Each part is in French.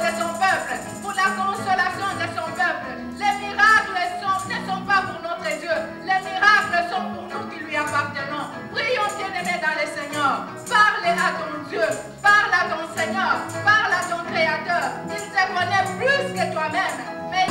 de son peuple, pour la consolation de son peuple. Les miracles ne sont pas pour notre Dieu. Les miracles sont pour nous qui lui appartenons. Prions, bien-aimés dans le Seigneur. Parle à ton Dieu, parle à ton Seigneur, parle à ton Créateur. Il te connaît plus que toi-même. Mais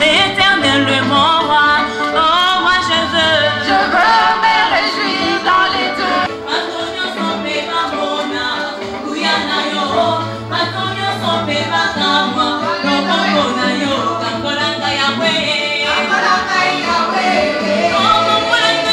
éternellement roi. Oh moi je veux me réjouir dans les deux. Antonio sombe mamona, Guyana yo. Antonio sombe makamwa, Lokomona yo. Kamkolanga Yahweh, Kamkolanga Yahweh, Kamkolanga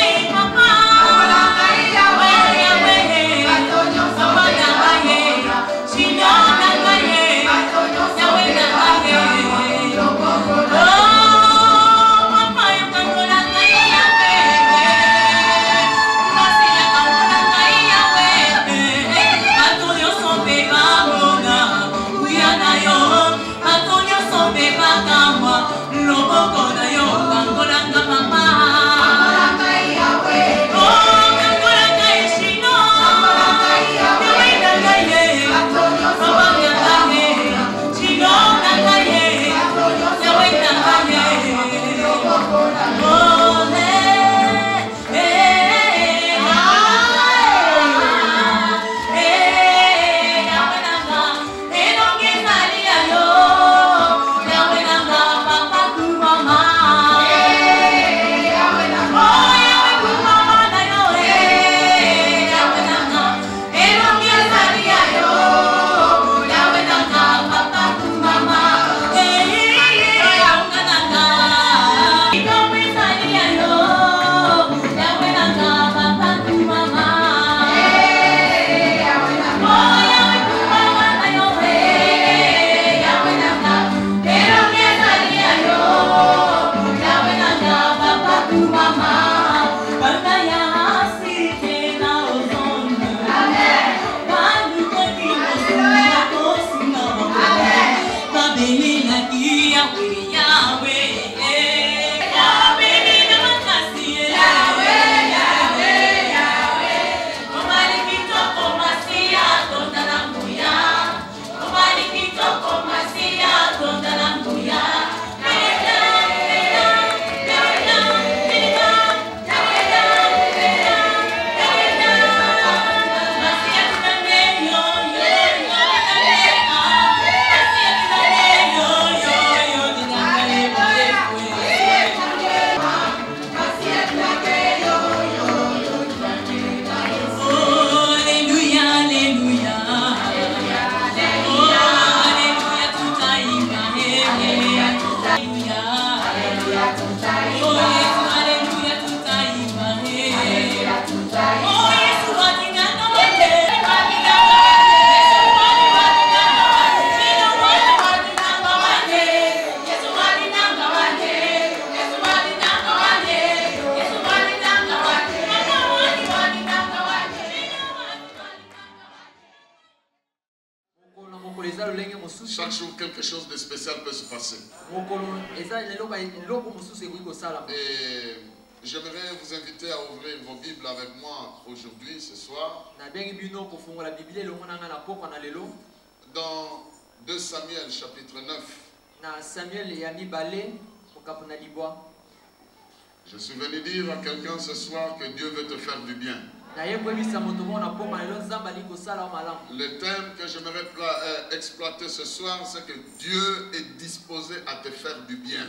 Chaque jour, quelque chose de spécial peut se passer. Et j'aimerais vous inviter à ouvrir vos Bibles avec moi aujourd'hui, ce soir. Dans 2 Samuel chapitre 9. Je suis venu dire à quelqu'un ce soir que Dieu veut te faire du bien. Le thème que j'aimerais exploiter ce soir, c'est que Dieu est disposé à te faire du bien.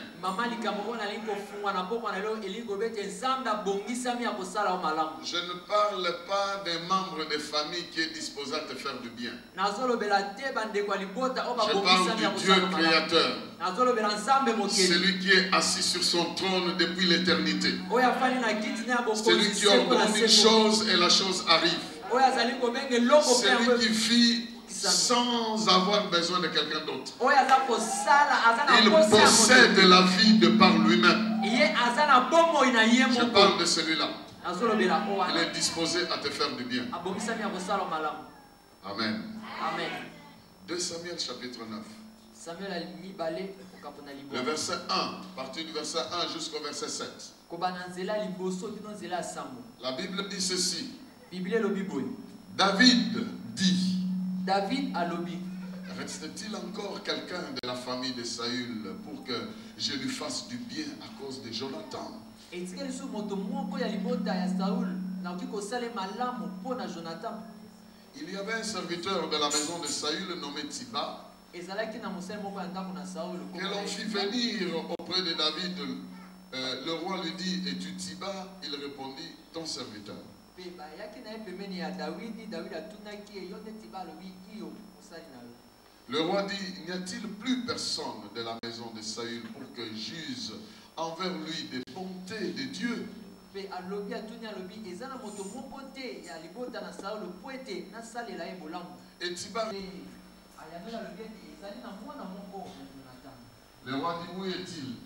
Je ne parle pas d'un membre de famille qui est disposé à te faire du bien. Je parle du Dieu créateur. Celui qui est assis sur son trône depuis l'éternité. Celui qui ordonne une chose et la chose arrive. Celui qui fit sans avoir besoin de quelqu'un d'autre. Il possède la vie de par lui-même. Je parle de celui-là. Il est disposé à te faire du bien. Amen. 2 Samuel chapitre 9. Le verset 1, à partir du verset 1 jusqu'au verset 7. La Bible dit ceci. David dit. Reste-t-il encore quelqu'un de la famille de Saül pour que je lui fasse du bien à cause de Jonathan? Il y avait un serviteur de la maison de Saül nommé Tiba, que l'on fit venir auprès de David. Le roi lui dit, es-tu Tiba? Il répondit, ton serviteur. Le roi dit, n'y a-t-il plus personne de la maison de Saül pour que j'use envers lui des bontés de Dieu? Et Tiba, le roi dit, où est-il?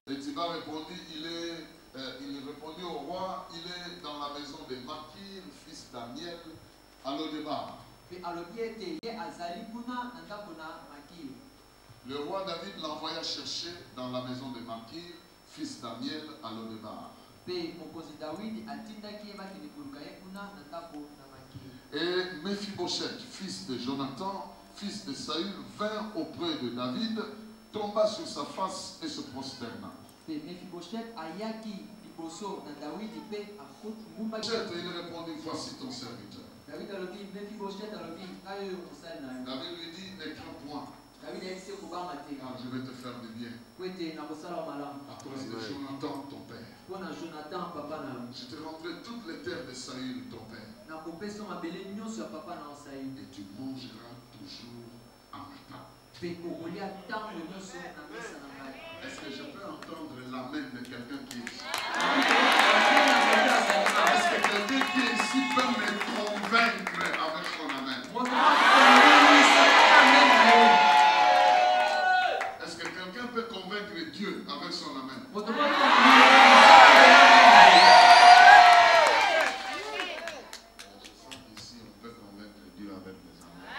Et Tiba répondit, il répondit au roi, il est dans la maison de Makir, fils d'Amiel, à Lodébar. Le roi David l'envoya chercher dans la maison de Makir, fils d'Amiel, à Lodébar. Et Mephibosheth, fils de Jonathan, fils de Saül, vint auprès de David, tomba sur sa face et se prosterna. Il répondit, voici ton serviteur. David lui dit, ne crains point, car je vais te faire du bien. À cause de Jonathan, ton père. Je te rendrai toutes les terres de Saül, ton père. Et tu mangeras toujours à ma table. Est-ce que je peux entendre l'amen de quelqu'un qui est ici? Est-ce que quelqu'un qui est ici peut me convaincre avec son amen? Est-ce que quelqu'un peut convaincre Dieu avec son amen? Ici, on peut convaincre Dieu avec les amens.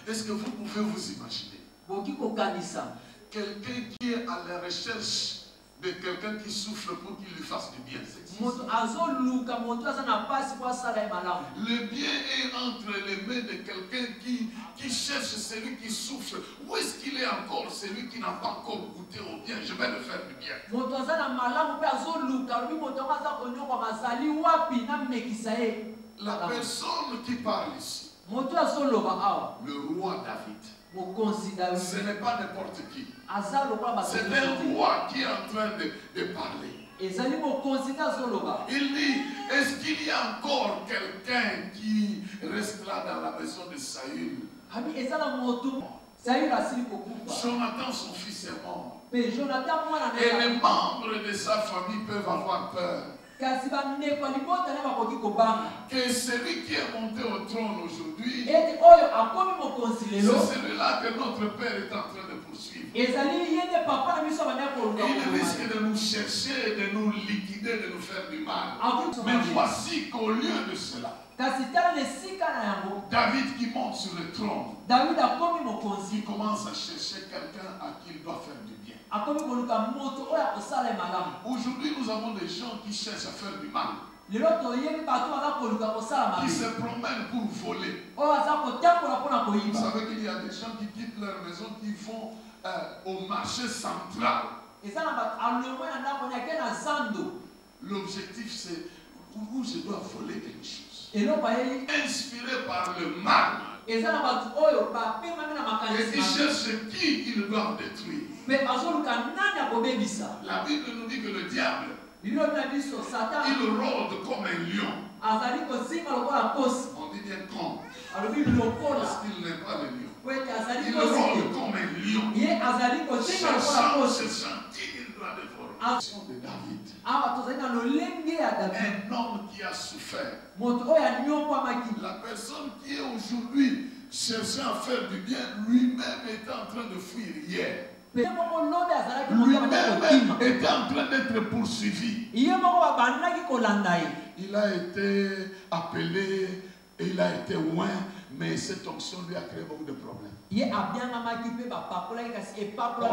Est-ce que vous pouvez vous imaginer quelqu'un qui est à la recherche de quelqu'un qui souffre pour qu'il lui fasse du bien? Le bien est entre les mains de quelqu'un qui cherche celui qui souffre. Où est-ce qu'il est encore celui qui n'a pas encore goûté au bien? Je vais le faire du bien. La personne qui parle ici, le roi David, ce n'est pas n'importe qui. C'est un roi qui est en train de parler. Il dit, est-ce qu'il y a encore quelqu'un qui restera dans la maison de Saül? Jonathan, son fils, est mort. Et les membres de sa famille peuvent avoir peur. Et celui qui est monté au trône aujourd'hui, c'est celui-là que notre Père est en train de poursuivre. Il risque de nous chercher, de nous liquider, de nous faire du mal. Mais voici qu'au lieu de cela, David qui monte sur le trône, il commence à chercher quelqu'un à qui il doit faire du bien. Aujourd'hui, nous avons des gens qui cherchent à faire du mal, qui se promènent pour voler. Vous savez qu'il y a des gens qui quittent leur maison, qui vont au marché central. L'objectif, c'est où je dois voler quelque chose. Inspiré par le mal. Et qui cherchent qui ils doivent détruire. La Bible nous dit que le diable, il rôde comme un lion. On dit bien con. Parce qu'il n'est pas le lion. Il rôde comme un lion. Cherchant qui il doit dévorer. De David. Un homme qui a souffert. La personne qui est aujourd'hui cherchant à faire du bien, lui-même était en train de fuir hier. Lui-même était en train d'être poursuivi. Il a été appelé, et il a été loin, mais cette onction lui a créé beaucoup de problèmes. On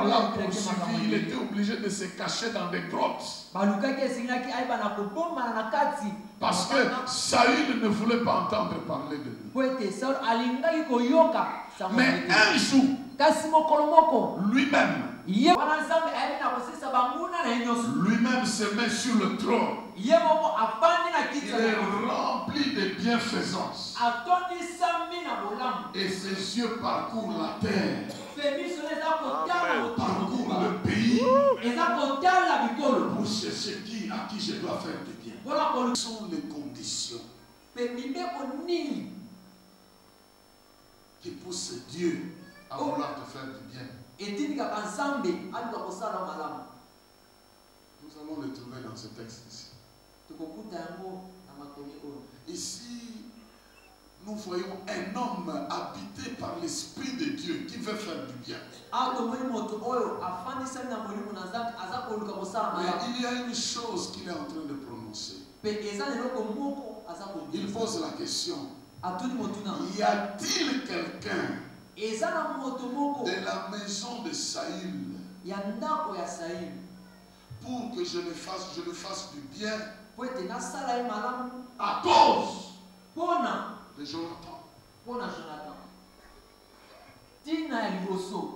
l'a poursuivi, il était obligé de se cacher dans des grottes. Parce que Saül ne voulait pas entendre parler de lui. Mais un jour, lui-même se met sur le trône. Il est rempli de bienfaisance. Et ses yeux parcourent la terre, parcourent le pays, pour chercher à qui je dois faire du bien. Quelles sont les conditions qui poussent Dieu à vouloir te faire du bien? Nous allons le trouver dans ce texte ici. Ici, nous voyons un homme habité par l'Esprit de Dieu qui veut faire du bien. Mais il y a une chose qu'il est en train de prononcer. Il pose la question: y a-t-il quelqu'un de la maison de Saül pour que je le fasse du bien à cause de Jonathan?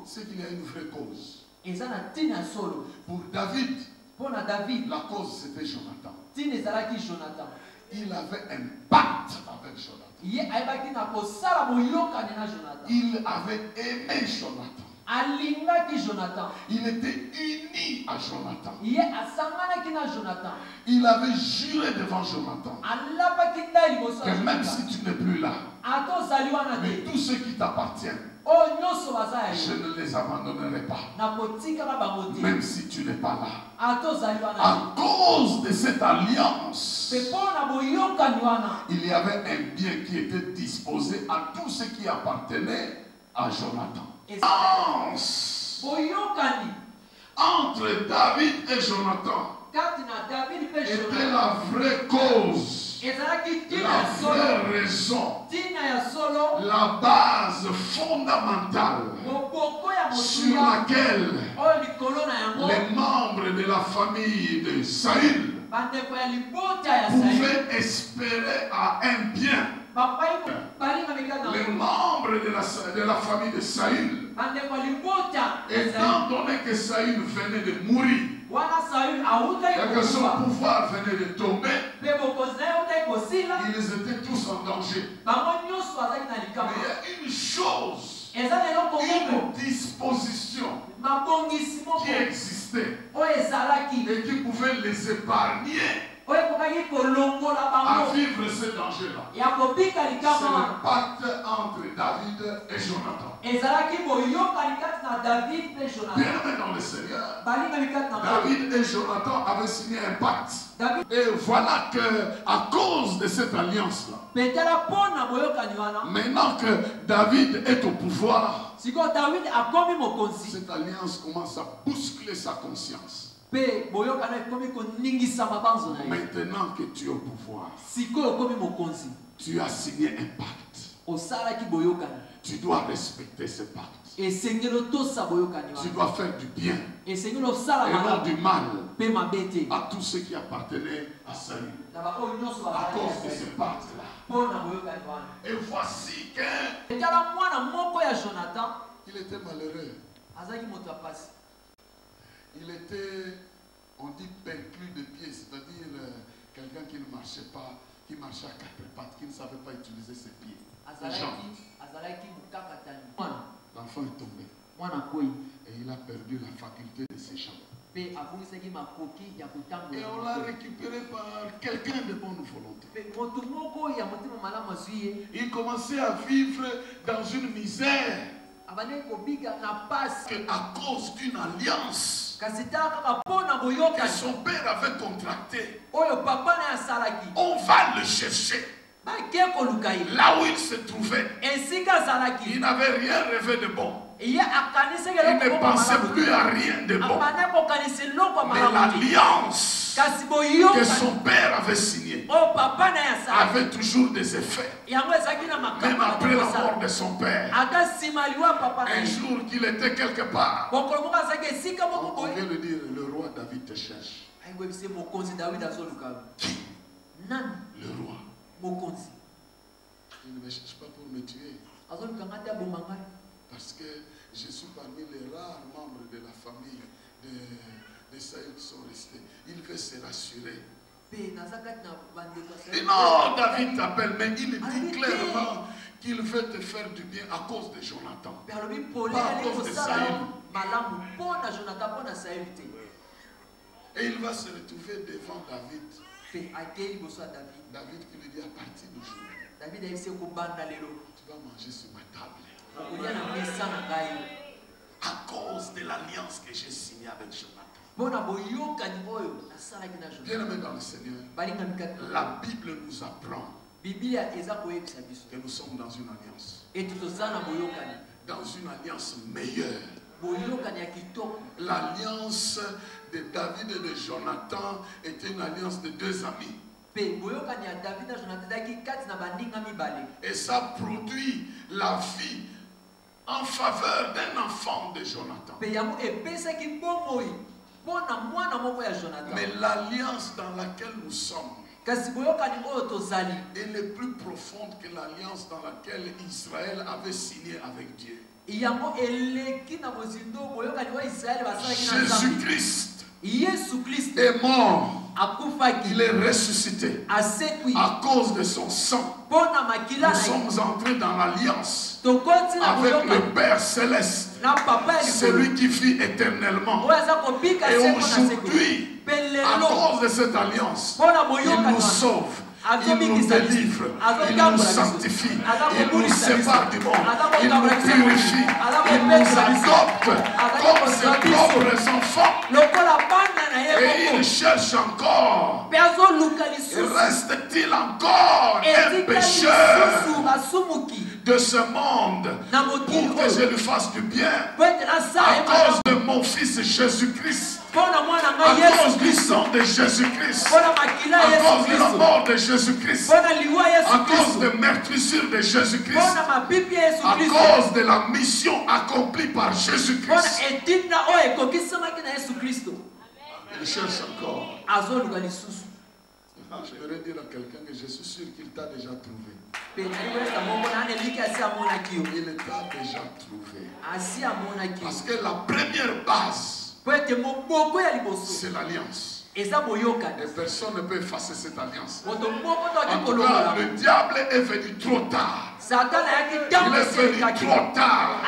C'est qu'il y a une vraie cause. Pour David, la cause c'était Jonathan. Il avait un pacte avec Jonathan. Il avait aimé Jonathan. Il était uni à Jonathan. Il avait juré devant Jonathan que même si tu n'es plus là, mais tous ceux qui t'appartiennent, je ne les abandonnerai pas. Même si tu n'es pas là. À cause de cette alliance, il y avait un bien qui était disposé à tous ceux qui appartenaient à Jonathan. Entre David et Jonathan était la vraie cause, la vraie raison, la base fondamentale sur laquelle les membres de la famille de Saül pouvaient espérer à un bien. Les membres de la famille de Saül, étant donné que Saül venait de mourir et que son pouvoir venait de tomber, ils étaient tous en danger. Mais il y a une chose, une disposition qui existait et qui pouvait les épargner à vivre ce danger-là. C'est le pacte entre David et Jonathan. Bien aimé dans le Seigneur, David et Jonathan avaient signé un pacte. Et voilà que à cause de cette alliance-là, maintenant que David est au pouvoir, cette alliance commence à bousculer sa conscience. Maintenant que tu es au pouvoir, tu as signé un pacte. Tu dois respecter ce pacte. Tu dois faire du bien et non du mal à tous ceux qui appartenaient à Saül à cause de ce pacte-là. Et voici qu'il était malheureux. Il était, on dit, perclus de pied, c'est-à-dire quelqu'un qui ne marchait pas, qui marchait à quatre pattes, qui ne savait pas utiliser ses pieds. L'enfant est tombé. Et il a perdu la faculté de ses jambes. Et on l'a récupéré par quelqu'un de bonne volonté. Il commençait à vivre dans une misère. À cause d'une alliance que son père avait contractée, on va le chercher. Là où il se trouvait, il n'avait rien rêvé de bon. Il ne pensait plus à rien de bon. Mais l'alliance que son père avait signée avait toujours des effets. Même après la mort de son père. Un jour qu'il était quelque part, on vient de dire, le roi David te cherche. Qui? Le roi. Il ne me cherche pas pour me tuer. Parce que je suis parmi les rares membres de la famille de Saül qui sont restés. Il veut se rassurer. Et non, David t'appelle, mais il dit clairement qu'il veut te faire du bien à cause de Jonathan. Pas à cause de Saül. Et il va se retrouver devant David. David qui lui dit à partir d'aujourd'hui, tu vas manger sur ma table. À cause de l'alliance que j'ai signée avec Jonathan. Bien aimé dans le Seigneur, la Bible nous apprend que nous sommes dans une alliance. Dans une alliance meilleure. L'alliance de David et de Jonathan était une alliance de deux amis. Et ça produit la vie en faveur d'un enfant de Jonathan. Mais l'alliance dans laquelle nous sommes, elle est plus profonde que l'alliance dans laquelle Israël avait signé avec Dieu. Jésus-Christ est mort. Il est ressuscité à cause de son sang. Nous sommes entrés dans l'alliance avec le Père Céleste, celui qui vit éternellement. Et aujourd'hui, à cause de cette alliance, il nous sauve. Il nous délivre, il nous sanctifie, il nous sépare du monde, il nous purifie, il nous adopte comme ses propres enfants. Et il cherche encore. Reste-t-il encore un pécheur de ce monde pour que je lui fasse du bien à cause de mon fils Jésus-Christ? À cause du sang de Jésus-Christ, à cause de la mort de Jésus-Christ, à cause de meurtrissure de Jésus-Christ, à cause de la mission accomplie par Jésus-Christ. Il cherche encore. Je voudrais dire à quelqu'un que je suis sûr qu'il t'a déjà trouvé. Il t'a déjà trouvé. Parce que la première base, c'est l'alliance. Et personne ne peut effacer cette alliance. En tout cas, le diable est venu trop tard. Il est venu trop tard.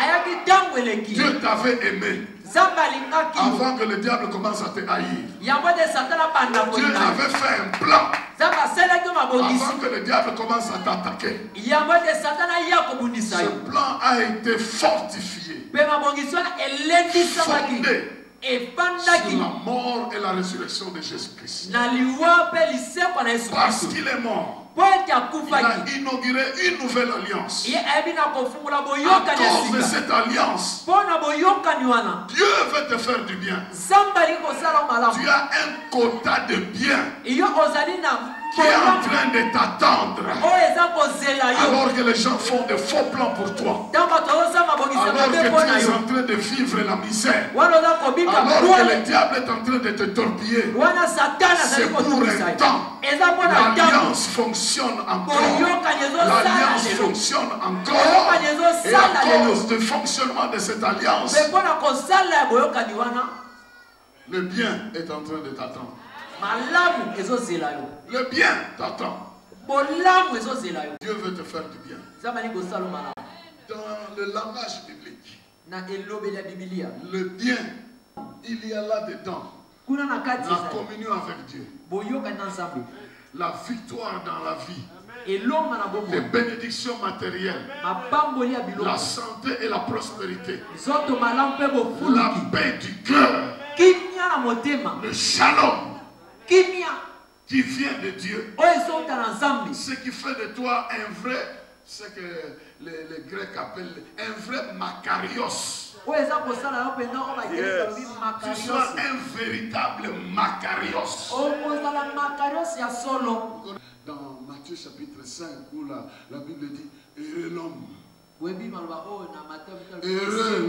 Dieu t'avait aimé. Avant que le diable commence à te haïr, Dieu avait fait un plan. Avant que le diable commence à t'attaquer, ce plan a été fortifié, fondé sur la mort et la résurrection de Jésus-Christ. Parce qu'il est mort, il a inauguré une nouvelle alliance. À cause de cette alliance, Dieu veut te faire du bien. Tu as un quota de bien qui est en train de t'attendre. Alors que les gens font de faux plans pour toi. Alors que tu es en train de vivre la misère. Alors que le diable est en train de te torpiller. C'est pour un temps. L'alliance fonctionne encore. L'alliance fonctionne encore. Et à cause du fonctionnement de cette alliance, le bien est en train de t'attendre. Le bien t'attend. Dieu veut te faire du bien. Dans le langage biblique, le bien, il y a là-dedans la communion avec Dieu, la victoire dans la vie, les bénédictions matérielles, la santé et la prospérité, la paix du cœur, le shalom qui vient de Dieu, ce qui fait de toi un vrai, ce que les Grecs appellent un vrai Makarios. Tu sois un véritable Makarios. Dans Matthieu chapitre 5, où la Bible dit, heureux l'homme. Heureux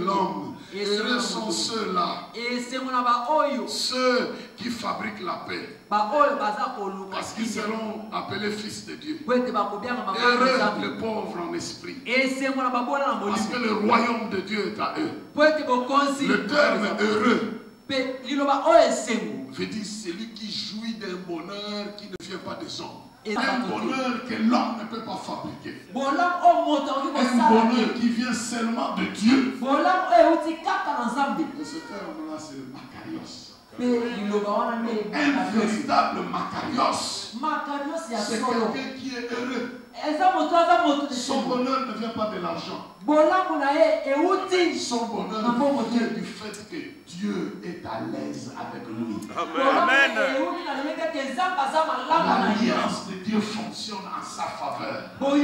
l'homme, heureux sont ceux-là, ceux qui fabriquent la paix, parce qu'ils seront appelés fils de Dieu. Heureux les pauvres en esprit, parce que le royaume de Dieu est à eux. Le terme heureux veut dire celui qui jouit d'un bonheur qui ne vient pas des hommes. Un bonheur que l'homme ne peut pas fabriquer. Un bonheur qui vient seulement de Dieu. Et ce terme-là, c'est le Makarios. Un véritable Makarios. C'est quelqu'un qui est heureux. Son bonheur ne vient pas de l'argent. Son bonheur vient du fait que Dieu est à l'aise avec lui. Amen. L'alliance de Dieu fonctionne en sa faveur. On peut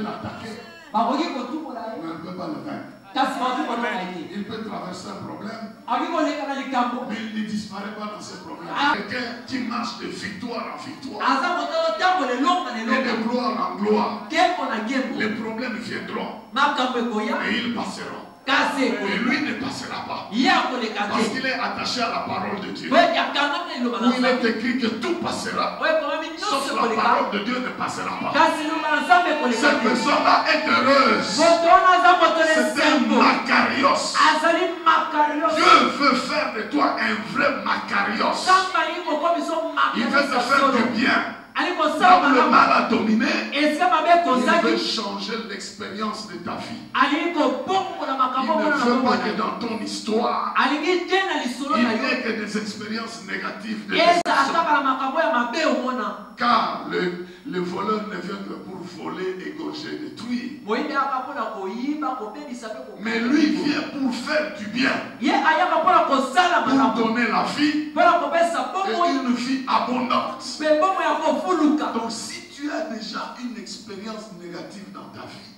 l'attaquer, mais on ne peut pas le vaincre. Il peut traverser un problème, mais il ne disparaît pas dans ce problème. Quelqu'un qui marche de victoire en victoire et de gloire en gloire. Les problèmes viendront et ils passeront. Et lui ne passera pas. Parce qu'il est attaché à la parole de Dieu. Où il est écrit que tout passera. Sauf la parole de Dieu ne passera pas. Cette personne-là est heureuse. C'est un Makarios. Dieu veut faire de toi un vrai Makarios. Il veut te faire du bien. Là où le mal a dominé, il veut changer l'expérience de ta vie. Il ne veut pas que dans ton histoire, il n'y ait que des expériences négatives de car le voleur ne vient que pour voler, égorger, détruire. Mais lui vient pour faire du bien, pour donner la vie et une vie abondante. Donc si tu as déjà une expérience négative dans ta vie,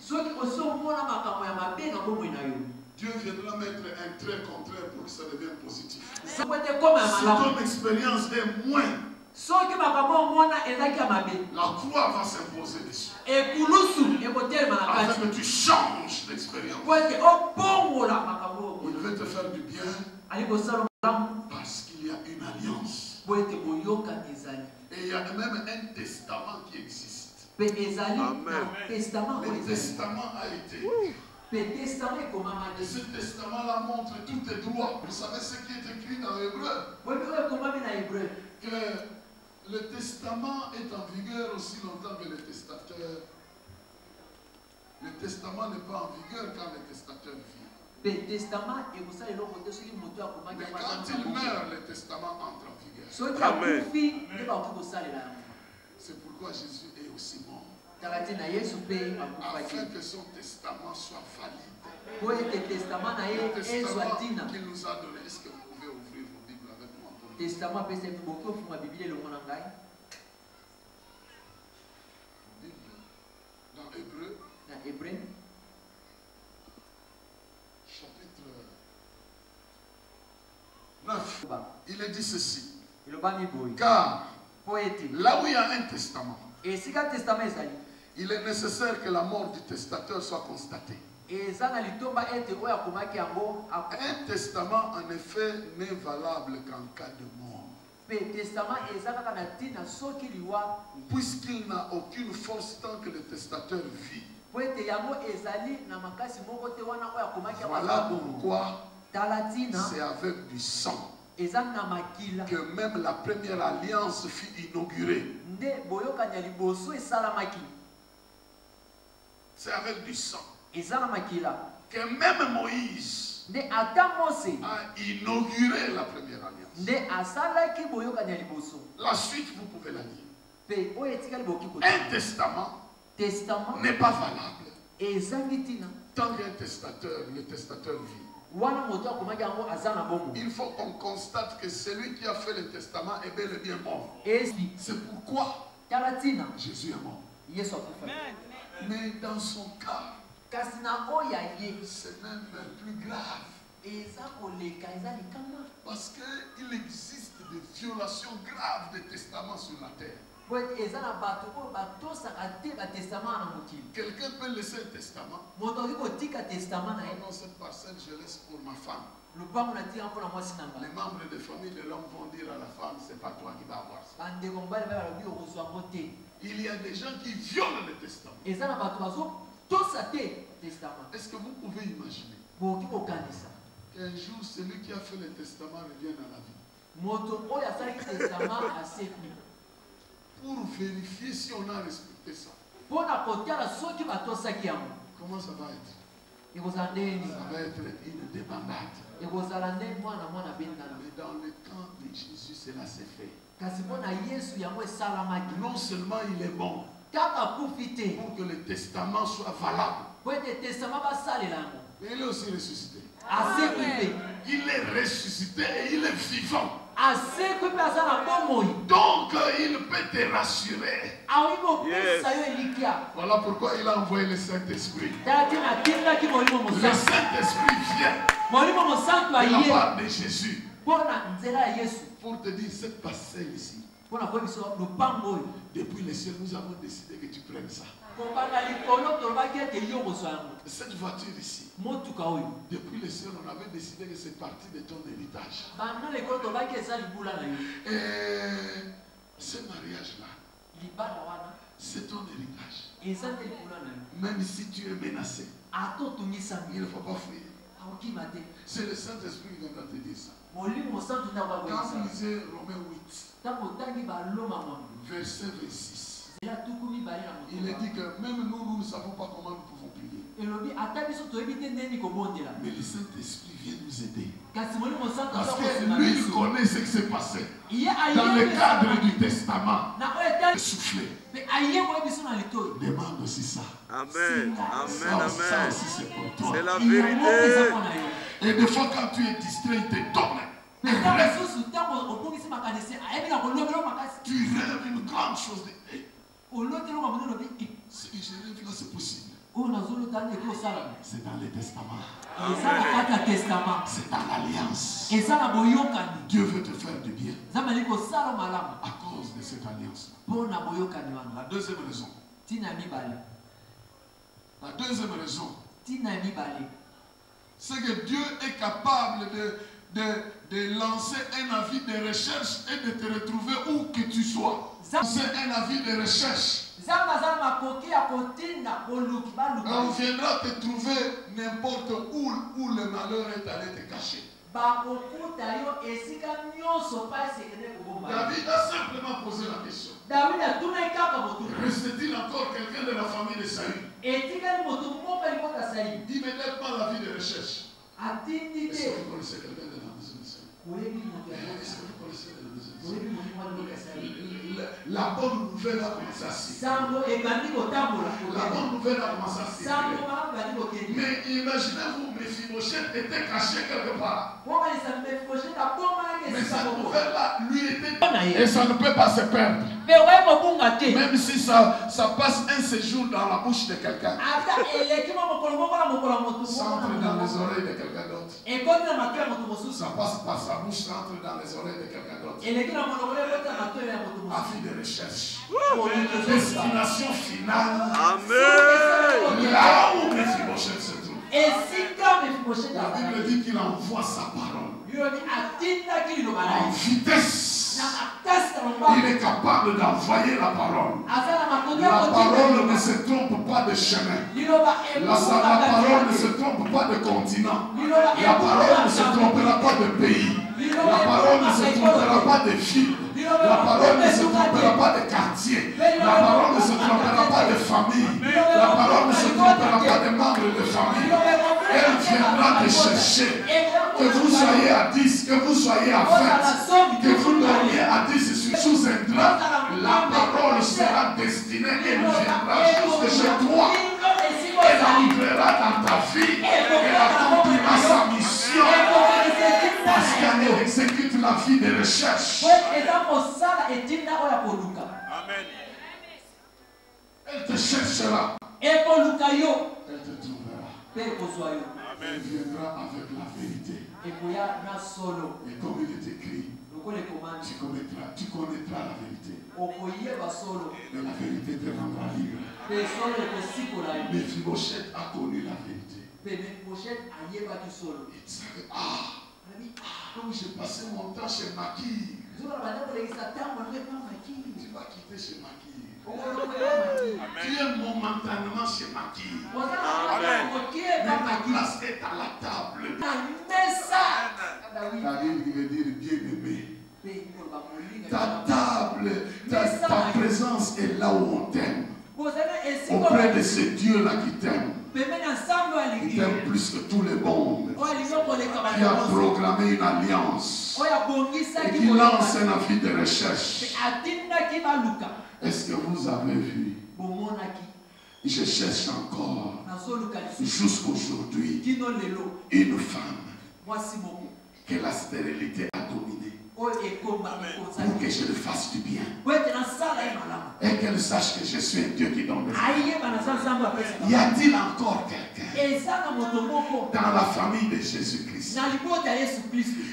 Dieu viendra mettre un trait contraire pour que ça devienne positif. Si ton expérience est moins, la croix va s'imposer dessus. Afin que tu changes d'expérience. Il veut te faire du bien parce qu'il y a une alliance. Et il y a même un testament qui existe. Amen. Le testament a été. Et ce testament-là montre tous tes droits. Vous savez ce qui est écrit dans l'Hébreu? Que le testament est en vigueur aussi longtemps que le testateur. Le testament n'est pas en vigueur quand le testateur vit. Mais quand il meurt, le testament entre en vigueur. C'est pourquoi Jésus est aussi mort. Afin que son testament soit valide. Le testament qu'il nous a donné, est-ce que vous pouvez ouvrir vos Bibles avec moi? Dans Hébreu. Chapitre 9. Il est dit ceci. Car là où il y a un testament, il est nécessaire que la mort du testateur soit constatée. Un testament, en effet, n'est valable qu'en cas de mort. Puisqu'il n'a aucune force tant que le testateur vit. Voilà pourquoi c'est avec du sang que même la première alliance fut inaugurée. C'est avec du sang que même Moïse a inauguré la première alliance. La suite, vous pouvez la lire. Un testament n'est pas valable tant qu'un testateur, le testateur vit. Il faut qu'on constate que celui qui a fait le testament est bel et bien mort. C'est pourquoi Jésus est mort. Mais dans son cas, c'est même plus grave. Parce qu'il existe des violations graves des testaments sur la terre. Quelqu'un peut laisser un testament. Non, cette parcelle, je laisse pour ma femme. Les membres de famille de l'homme vont dire à la femme, c'est pas toi qui vas avoir ça. Il y a des gens qui violent le testament. Est-ce que vous pouvez imaginer qu'un jour, celui qui a fait le testament revienne à la vie? Pour vérifier si on a respecté ça. Comment ça va être? Ça va être une débandade. Mais dans le temps de Jésus, cela s'est fait. Non seulement il est bon pour que le testament soit valable, mais il est aussi ressuscité. Il est ressuscité et il est vivant. Donc il peut te rassurer. Yes. Voilà pourquoi il a envoyé le Saint-Esprit. Le Saint-Esprit vient de la part de Jésus pour te dire cette parcelle ici. Depuis le ciel, nous avons décidé que tu prennes ça. Cette voiture ici, depuis le ciel, on avait décidé que c'est partie de ton héritage. Et ce mariage-là, c'est ton héritage. Même si tu es menacé, il ne faut pas fuir. C'est le Saint-Esprit qui viendra te dire ça. Quand vous lisez Romains 8, verset 26, il est dit que même nous ne savons pas comment nous pouvons prier. Mais le Saint-Esprit vient nous aider. Parce que lui, il connaît ce qui s'est passé dans le cadre du testament. Souffler. Demande aussi ça. Amen. Amen. Amen. Ça aussi, c'est pour toi. C'est la vérité. Et des fois, quand tu es distrait, il te donne. Tu rêves une grande chose. Ce que je rêve là, c'est possible. C'est dans les testaments. C'est dans l'alliance. Dieu veut te faire du bien à cause de cette alliance-là. La deuxième raison. La deuxième raison, c'est que Dieu est capable de lancer un avis de recherche et de te retrouver où que tu sois. C'est un avis de recherche. On viendra te trouver n'importe où le malheur est allé te cacher. David a simplement posé la question. Reste-t-il encore quelqu'un de la famille de Saül? Immédiatement la vie de recherche. Est-ce que vous connaissez quelqu'un de la maison de Seigneur? Est-ce que vous connaissez de la maison de Seigneur? La bonne nouvelle a commencé à circuler. La bonne nouvelle a commencé à circuler. Mais imaginez-vous, Mephibosheth était caché quelque part. Mais cette nouvelle-là lui était... Et ça ne peut pas se perdre. Même si ça passe un séjour dans la bouche de quelqu'un. Ça entre dans les oreilles de quelqu'un d'autre. Ça passe par sa bouche, ça entre dans les oreilles de quelqu'un d'autre. Avis de recherche. Destination finale. Amen. Là où Mephibosheth se trouve. La Bible dit qu'il envoie sa parole. En vitesse. Il est capable d'envoyer la parole. La parole ne se trompe pas de chemin. La parole ne se trompe pas de continent. La parole ne se trompera pas de pays. La parole ne se trompera pas de ville. La parole ne se trompera pas de quartier. La parole ne se trompera pas de famille. La parole ne se trompera pas de membres de famille. Elle viendra te chercher. Que vous soyez à 10, que vous soyez à 20, que vous dormiez à 10 sous un drap, la parole sera destinée et viendra jusque chez toi. Elle entrera dans ta vie. Elle accomplira sa mission. Parce qu'elle exécute la vie de recherche. Amen. Elle te cherchera. Elle te trouvera. Elle viendra avec la vérité. Et comme il est écrit, tu connaîtras la vérité. Mais la vérité te rendra libre. Mephibosheth a connu la vérité. Il savait, donc j'ai passé mon temps chez Makir. Tu vas quitter chez Makir. Tu es momentanément chez Makir. Mais ta place est à la table. David qui veut dire bien-aimé. Ta table, ta présence est là où on t'aime. Auprès de ce Dieu-là qui t'aime. Qui t'aime plus que tout le monde. Qui a programmé une alliance. Et qui lance un avis de recherche. Est-ce que vous avez vu? Je cherche encore jusqu'aujourd'hui une femme que la stérilité a dominée. Pour que je le fasse du bien. Et qu'elle sache que je suis un Dieu qui donne le bien. Y a-t-il encore quelqu'un dans la famille de Jésus-Christ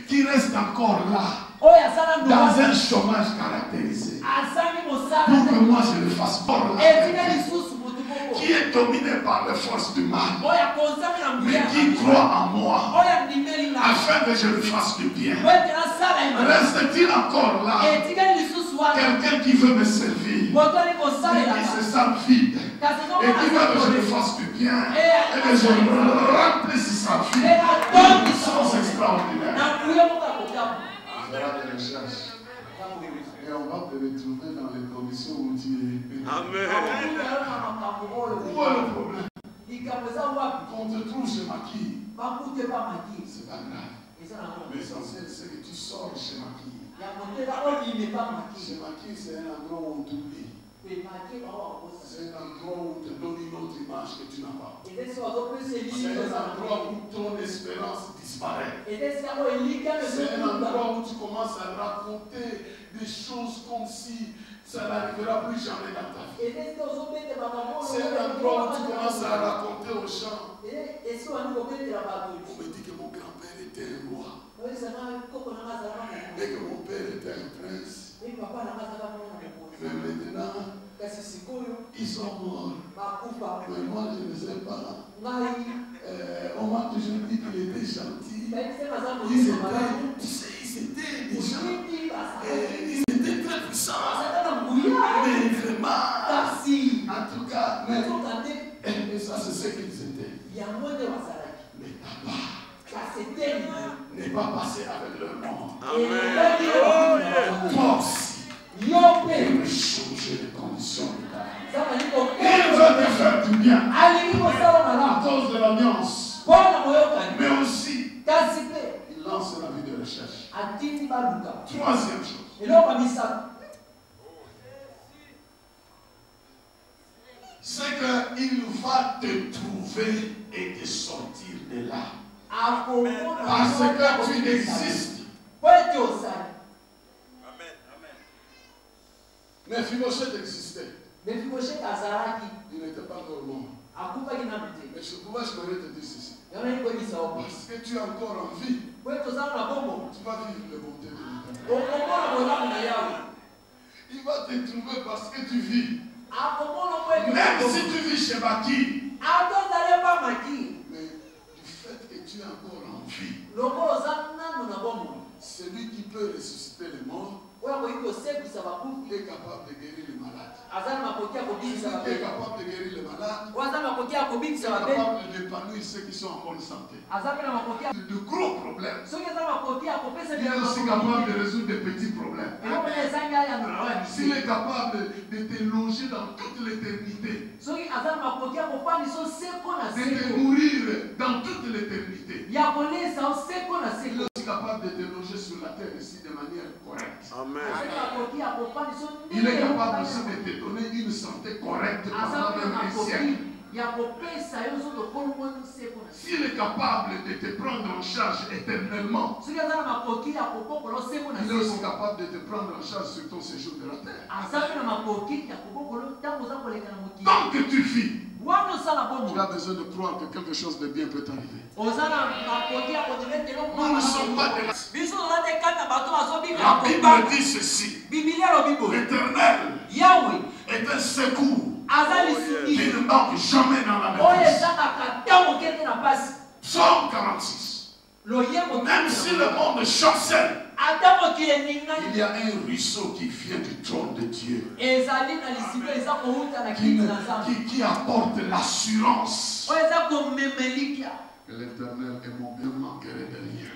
qui reste encore là dans un chômage caractérisé pour que moi je le fasse pour la qui est dominé par les forces du mal, mais qui croit en moi, afin que je le fasse du bien. Reste-t-il encore là quelqu'un qui veut me servir, mais qui se sent vide, et qui veut que je le fasse du bien, et que je remplisse sa vie d'une puissance extraordinaire? On fera des recherches. Et on va te retrouver dans les conditions où tu es. Amen. Où est le problème? Qu'on te trouve chez Makir, c'est pas grave. L'essentiel, c'est que tu sors chez Makir. Chez Makir, c'est un endroit où on t'oublie. C'est un endroit où on te donne une autre image que tu n'as pas. C'est un endroit où ton espérance disparaît. C'est un endroit où tu commences à raconter des choses comme si ça n'arrivera plus jamais dans ta vie. C'est un endroit où tu commences à raconter aux gens. On me dit que mon grand-père était un roi. Et que mon père était un prince. Mais maintenant, ils sont morts. Mais moi, je ne sais pas. On m'a toujours dit qu'il était gentil. Ils étaient des gens. Ils étaient très puissants. Mais vraiment, en tout cas, mais ça, c'est ce qu'ils étaient. Mais tabac n'est pas passé avec leur nom. Toi aussi, il veut changer les conditions de ta vie. Il veut te faire du bien à cause de l'alliance, mais aussi recherche. Troisième chose. C'est qu'il va te trouver et te sortir de là. Parce que tu existes. Mais Méphibosheth existait. Il n'était pas normal. Mais je pouvais te dire ceci. Parce que tu es encore en vie. Tu vas vivre les bontés de l'Éternel. Il va te trouver parce que tu vis. Même si tu vis chez Baki. Mais du fait que tu es encore en vie. Celui qui peut ressusciter les morts est capable de guérir les malades. Celui qui est capable de guérir les malades est capable d'épanouir ceux qui sont en bonne santé. De gros problèmes. Il est aussi capable de résoudre des petits problèmes. S'il est capable de te loger dans toute l'éternité, de te nourrir dans toute l'éternité, il est aussi capable de te loger sur la terre ici de manière correcte. Amen. Il est capable aussi de te donner une santé correcte pendant même un siècle. S'il est capable de te prendre en charge éternellement, il est aussi capable de te prendre en charge sur ton séjour de la terre. Tant que tu vis, tu as besoin de croire que quelque chose de bien peut t'arriver. Nous ne sommes pas de la Bible dit ceci. L'Éternel est un secours qui ne manque jamais dans la maîtrise. Psaume 46. Même si le monde chancelle, il y a un ruisseau qui vient du trône de Dieu, qui apporte l'assurance que l'Éternel est mon bien, manquerait de rien.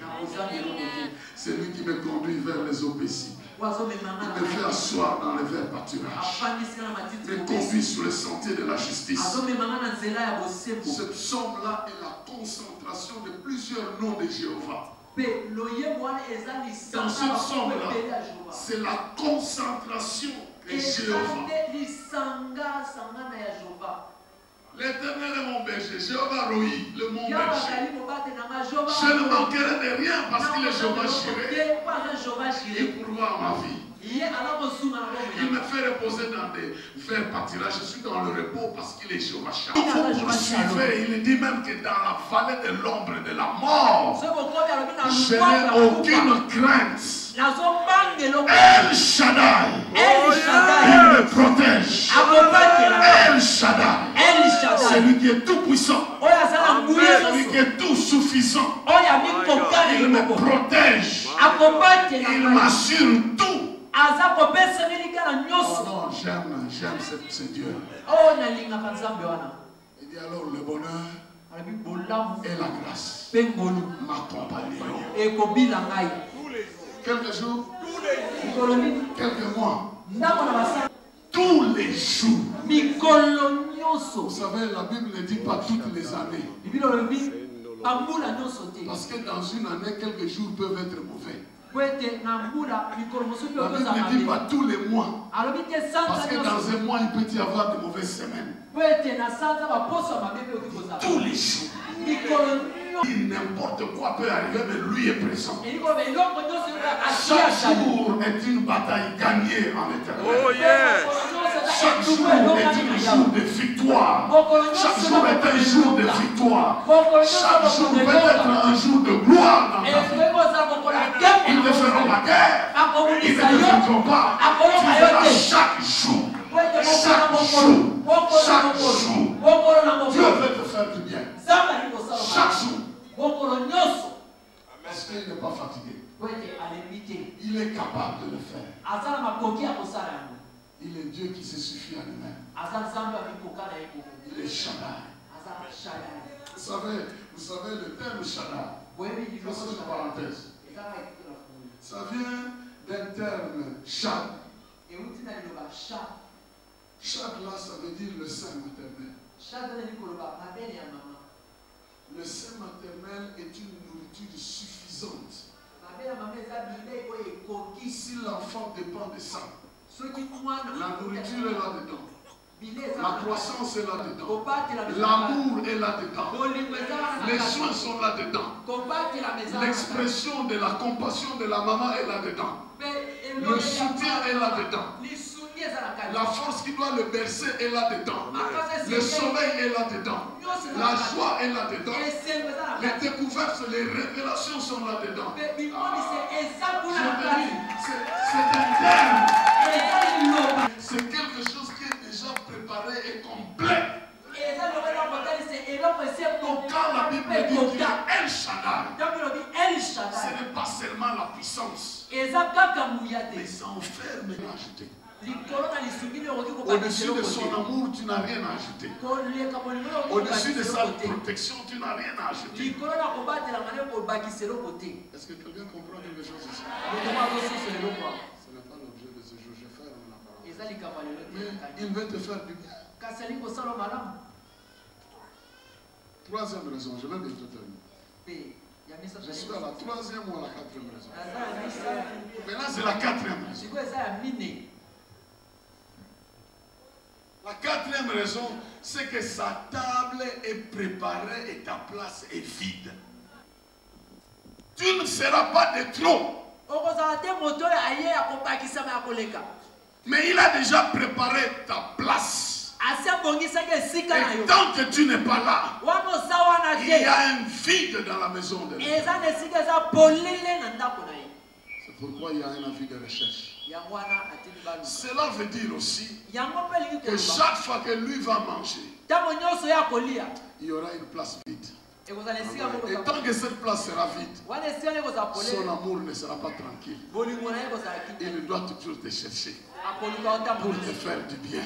C'est lui qui me conduit vers les eaux paisibles. Il me fait asseoir dans les verts pâturages. Il me conduit sur le sentier de la justice. Ce psaume-là est la concentration de plusieurs noms de Jéhovah. Dans ce psaume-là, c'est la concentration de Jéhovah. L'Éternel est mon berger, Jéhovah Rohi, le mon berger. Je ne manquerai de rien parce qu'il est Jéhovah Jireh et pourvoir ma vie. Il me fait reposer dans des verts pâturages. Je suis dans le repos parce qu'il est Jéhovah Shammah. Vous poursuivez, il dit même que dans la vallée de l'ombre de la mort, je n'ai aucune crainte. El Shaddai, il me protège. El Shaddai, c'est lui qui est tout puissant, celui qui est tout suffisant. Il me protège, il m'assure tout. Oh non, j'aime ce Dieu. Il dit alors le bonheur et la grâce m'accompagneront. Quelques jours, quelques mois, tous les jours. Vous savez, la Bible ne dit pas toutes les années. Parce que dans une année, quelques jours peuvent être mauvais. La Bible ne dit pas tous les mois. Parce que dans un mois, il peut y avoir de mauvaises semaines. Tous les jours. N'importe quoi peut arriver, mais lui est présent. Chaque jour est une bataille gagnée en éternel. Oh yeah. Chaque jour est un jour de victoire. Chaque jour est un jour de victoire. Chaque jour peut être un jour de gloire dans ta vie. Ils te feront la guerre. Ils ne te vaincront pas. Tu verras chaque jour. Chaque jour. Dieu veut te faire du bien. Chaque jour. Parce qu'il n'est pas fatigué. Il est capable de le faire. Il est Dieu qui se suffit à lui-même. Il est Shaddai. Vous savez le terme Shaddai. Faisons une parenthèse. Ça vient d'un terme Shad. Shad là, ça veut dire le sein maternel. Le sein maternel est une nourriture suffisante si l'enfant dépend de ça, la nourriture est là-dedans. La croissance est là-dedans. L'amour est là-dedans. Les soins sont là-dedans. L'expression de la compassion de la maman est là-dedans. Le soutien est là-dedans. La force qui doit le bercer est là-dedans. Le sommeil est là-dedans. La joie est là-dedans. Les découvertes, les révélations sont là-dedans. C'est un terme. C'est quelque chose qui est déjà préparé et complet. Donc quand la Bible dit qu'il y a El Shaddai, ce n'est pas seulement la puissance, mais ça enferme l'ajouter. Au-dessus de son amour, tu n'as rien à ajouter. Au-dessus de sa protection, tu n'as rien à ajouter. Est-ce que quelqu'un comprend quelque chose ici? Ce n'est pas l'objet de ce jour. Je ferme la parole. Mais il veut te faire du bien. Troisième raison, je vais bientôt terminer. Je suis à la troisième ou à la quatrième raison. Maintenant, c'est la quatrième raison. La quatrième raison, c'est que sa table est préparée et ta place est vide. Tu ne seras pas de trop. Mais il a déjà préparé ta place. Et tant que tu n'es pas là, il y a un vide dans la maison de Dieu. C'est pourquoi il y a un avis de recherche. Cela veut dire aussi que chaque fois que lui va manger, il y aura une place vide. Et tant que cette place sera vide, son amour ne sera pas tranquille. Il doit toujours te chercher pour te faire du bien.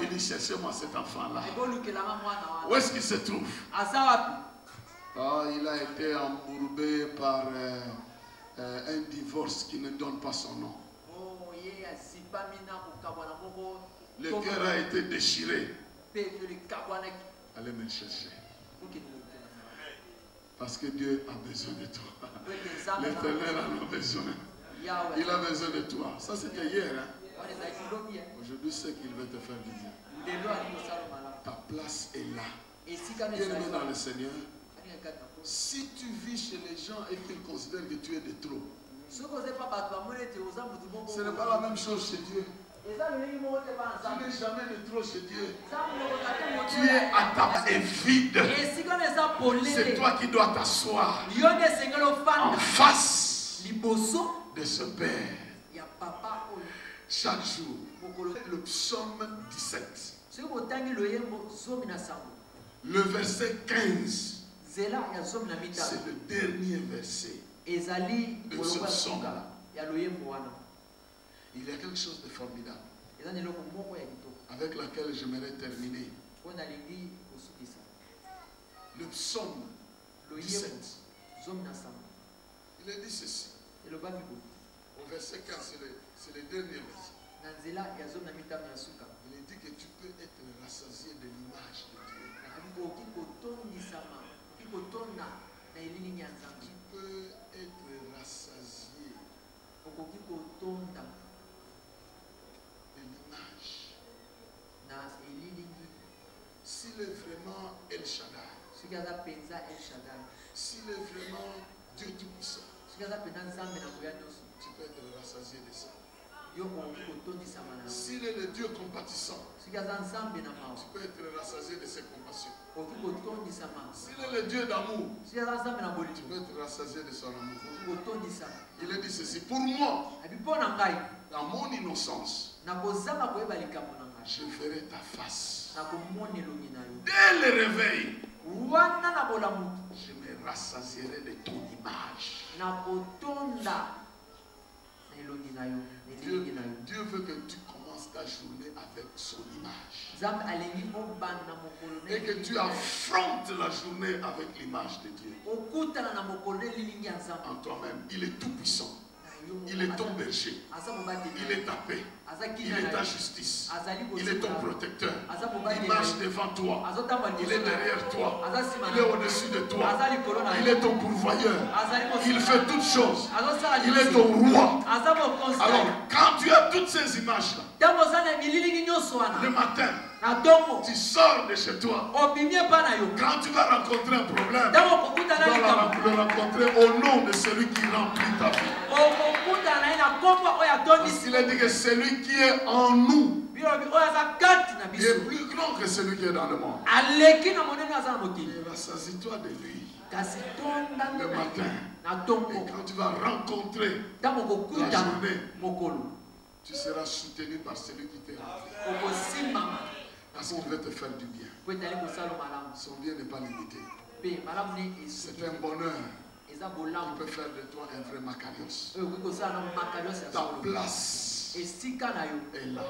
Il dit, cherchez-moi cet enfant-là. Où est-ce qu'il se trouve? Il a été embourbé par un divorce qui ne donne pas son nom. Le cœur a été déchiré. Allez me chercher. Parce que Dieu a besoin de toi. L'Éternel en a besoin. Il a besoin de toi. Ça c'était hier. Hein? Aujourd'hui c'est qu'il veut te faire du bien. Ta place est là. Bien-aimé dans le Seigneur. Si tu vis chez les gens et qu'ils considèrent que tu es de trop, ce n'est pas la même chose chez Dieu. Tu n'es jamais de trop chez Dieu. Tu es à ta et vide. C'est toi qui dois t'asseoir en face de ce Père. Chaque jour. Le psaume 17. Le verset 15. C'est le dernier verset de ce psaume. Il y a quelque chose de formidable avec laquelle j'aimerais terminer. Le psaume 17. Il est dit ceci. Au verset 15, c'est le dernier verset. Il est dit que tu peux être rassasié de l'image de Dieu. Tu peux être rassasié de l'image. S'il est vraiment El Shaddai, s'il est vraiment Dieu Tout-Puissant, tu peux être rassasié de ça. S'il est le Dieu compatissant, tu peux être rassasié de ses compassions. S'il est le Dieu d'amour, tu peux être rassasié de son amour. Il a dit ceci, pour moi, dans mon innocence, je ferai ta face. Dès le réveil, je me rassasierai de ton image. Dieu veut que tu commences ta journée avec son image. Et que tu affrontes la journée avec l'image de Dieu. En toi-même, il est tout puissant. Il est ton berger. Il est ta paix. Il est ta justice. Il est ton protecteur. Il marche devant toi. Il est derrière toi. Il est au-dessus de toi. Il est ton pourvoyeur. Il fait toutes choses. Il est ton roi. Alors, quand tu as toutes ces images-là, le matin, tu sors de chez toi. Quand tu vas rencontrer un problème, tu vas le rencontrer au nom de celui qui remplit ta vie. Parce qu'il a dit que celui qui est en nous est plus grand que celui qui est dans le monde. Et rassasie-toi de lui le matin. Et quand tu vas rencontrer la journée, tu seras soutenu par celui qui t'aime. Parce qu'il veut te faire du bien. Son bien n'est pas limité. C'est un bonheur. Il peut faire de toi un vrai Macarios. Ta place est là.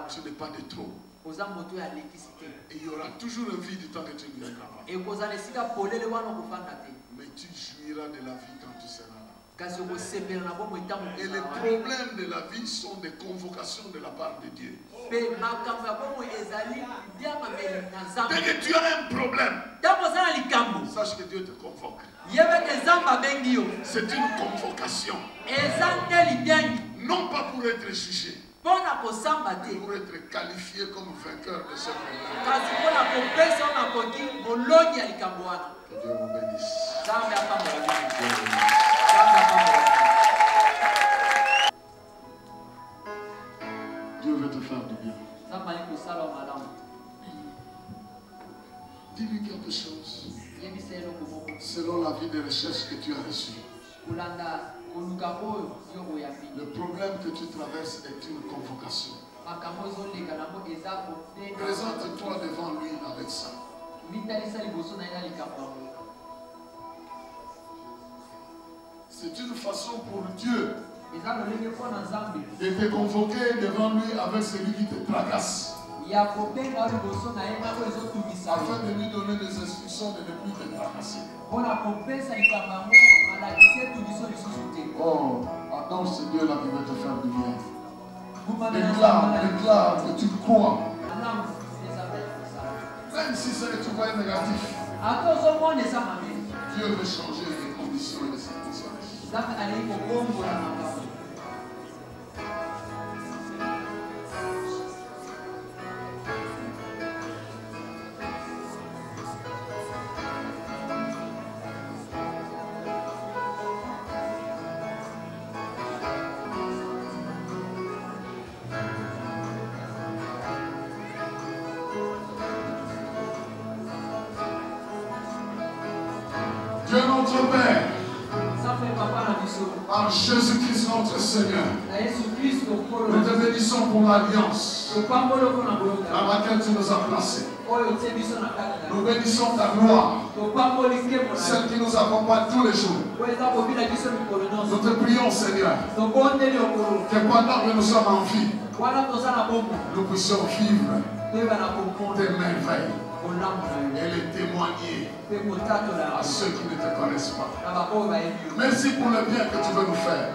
Tu n'es pas de trop. Et il y aura toujours un vide du temps que tu ne viendras pas. Mais tu jouiras de la vie quand tu seras là. Et les problèmes de la vie sont des convocations de la part de Dieu. Dès que tu as un problème, sache que Dieu te convoque. C'est une convocation. Non pas pour être jugé, mais pour être qualifié comme vainqueur de ce problème. Que Dieu vous bénisse. Dieu veut te faire du bien. Dis-lui quelque chose selon la vie de recherche que tu as reçue. Le problème que tu traverses est une convocation. Présente-toi devant lui avec ça. C'est une façon pour Dieu de te convoquer devant lui avec celui qui te tracasse. Afin de lui donner des instructions de ne plus te tracasser. Oh, attends, c'est Dieu là qui veut te faire du bien. Déclare que tu crois. Même si c'est tu vois négatif, Dieu veut changer les conditions et les circonstances. Dieu notre Père, par Jésus-Christ notre Seigneur, nous te bénissons pour l'alliance dans laquelle tu nous as placés. Nous bénissons ta gloire, celle qui nous accompagne tous les jours. Nous te prions, Seigneur, que pendant que nous sommes en vie, nous puissions vivre tes merveilles et les témoigner à ceux qui ne te connaissent pas. Merci pour le bien que tu veux nous faire.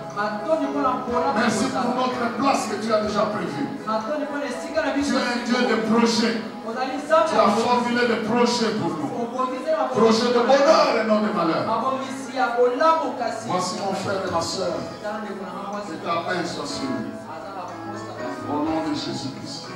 Merci pour notre place que tu as déjà prévue. Tu es un Dieu de projets. Tu as formulé des projets pour nous. Projets de bonheur et non de malheur. Voici mon frère et ma soeur. Que ta main soit sur lui. Au nom de Jésus-Christ.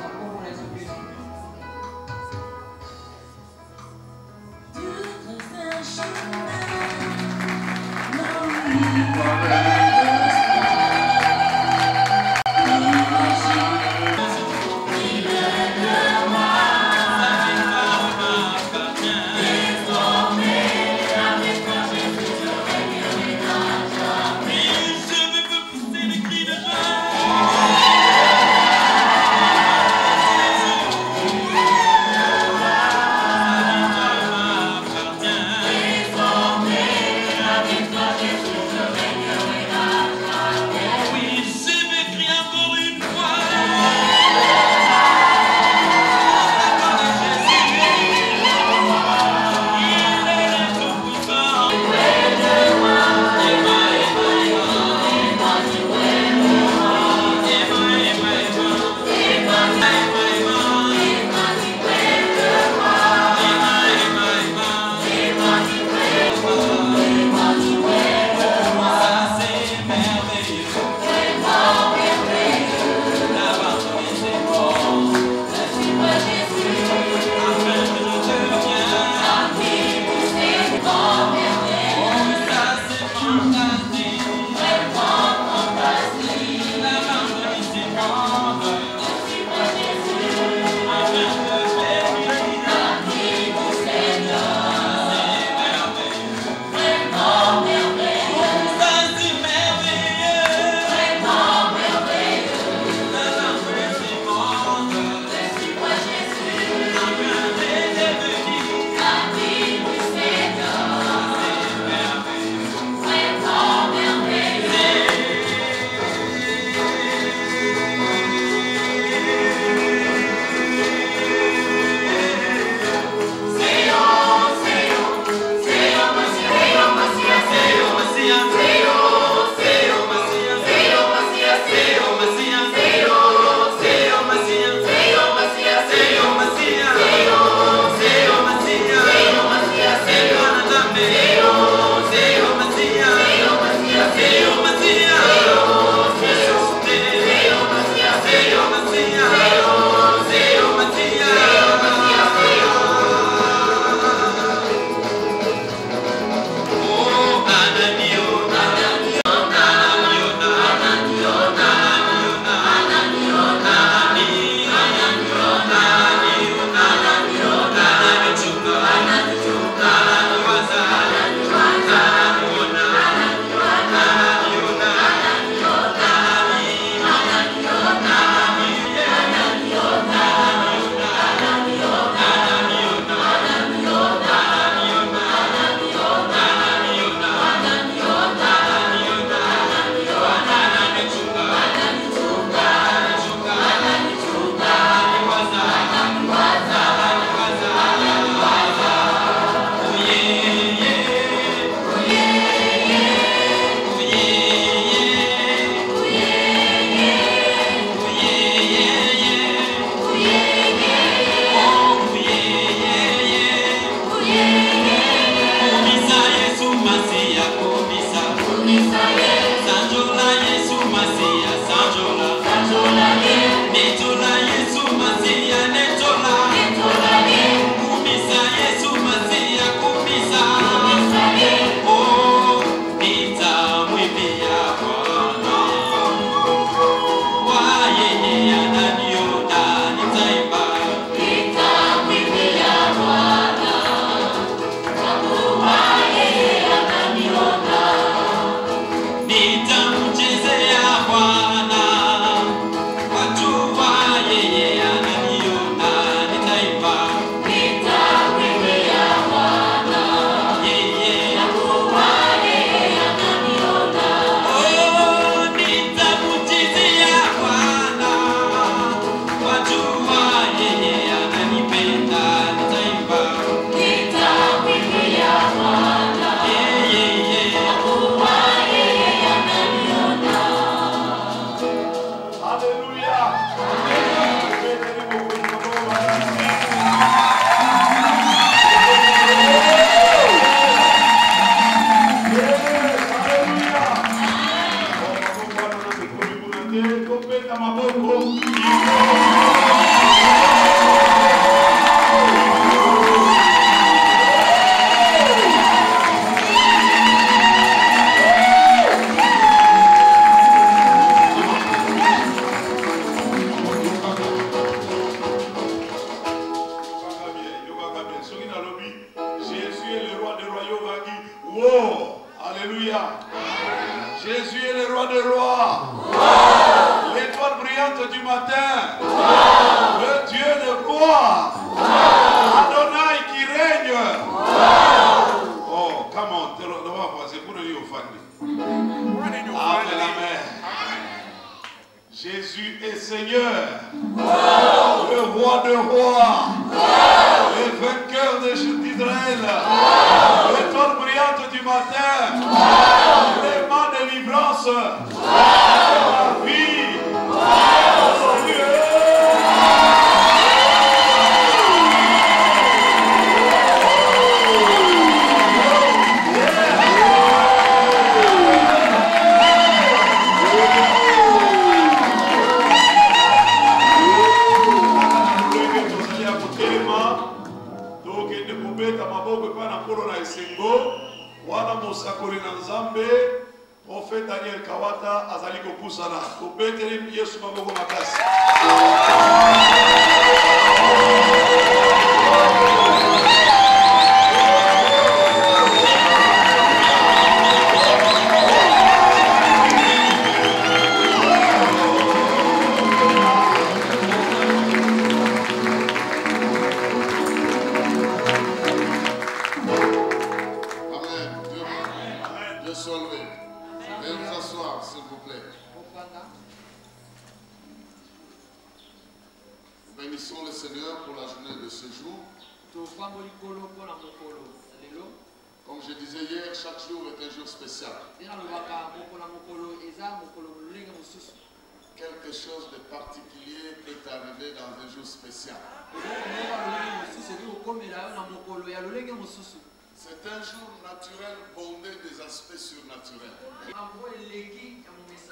C'est un jour naturel bondé des aspects surnaturels.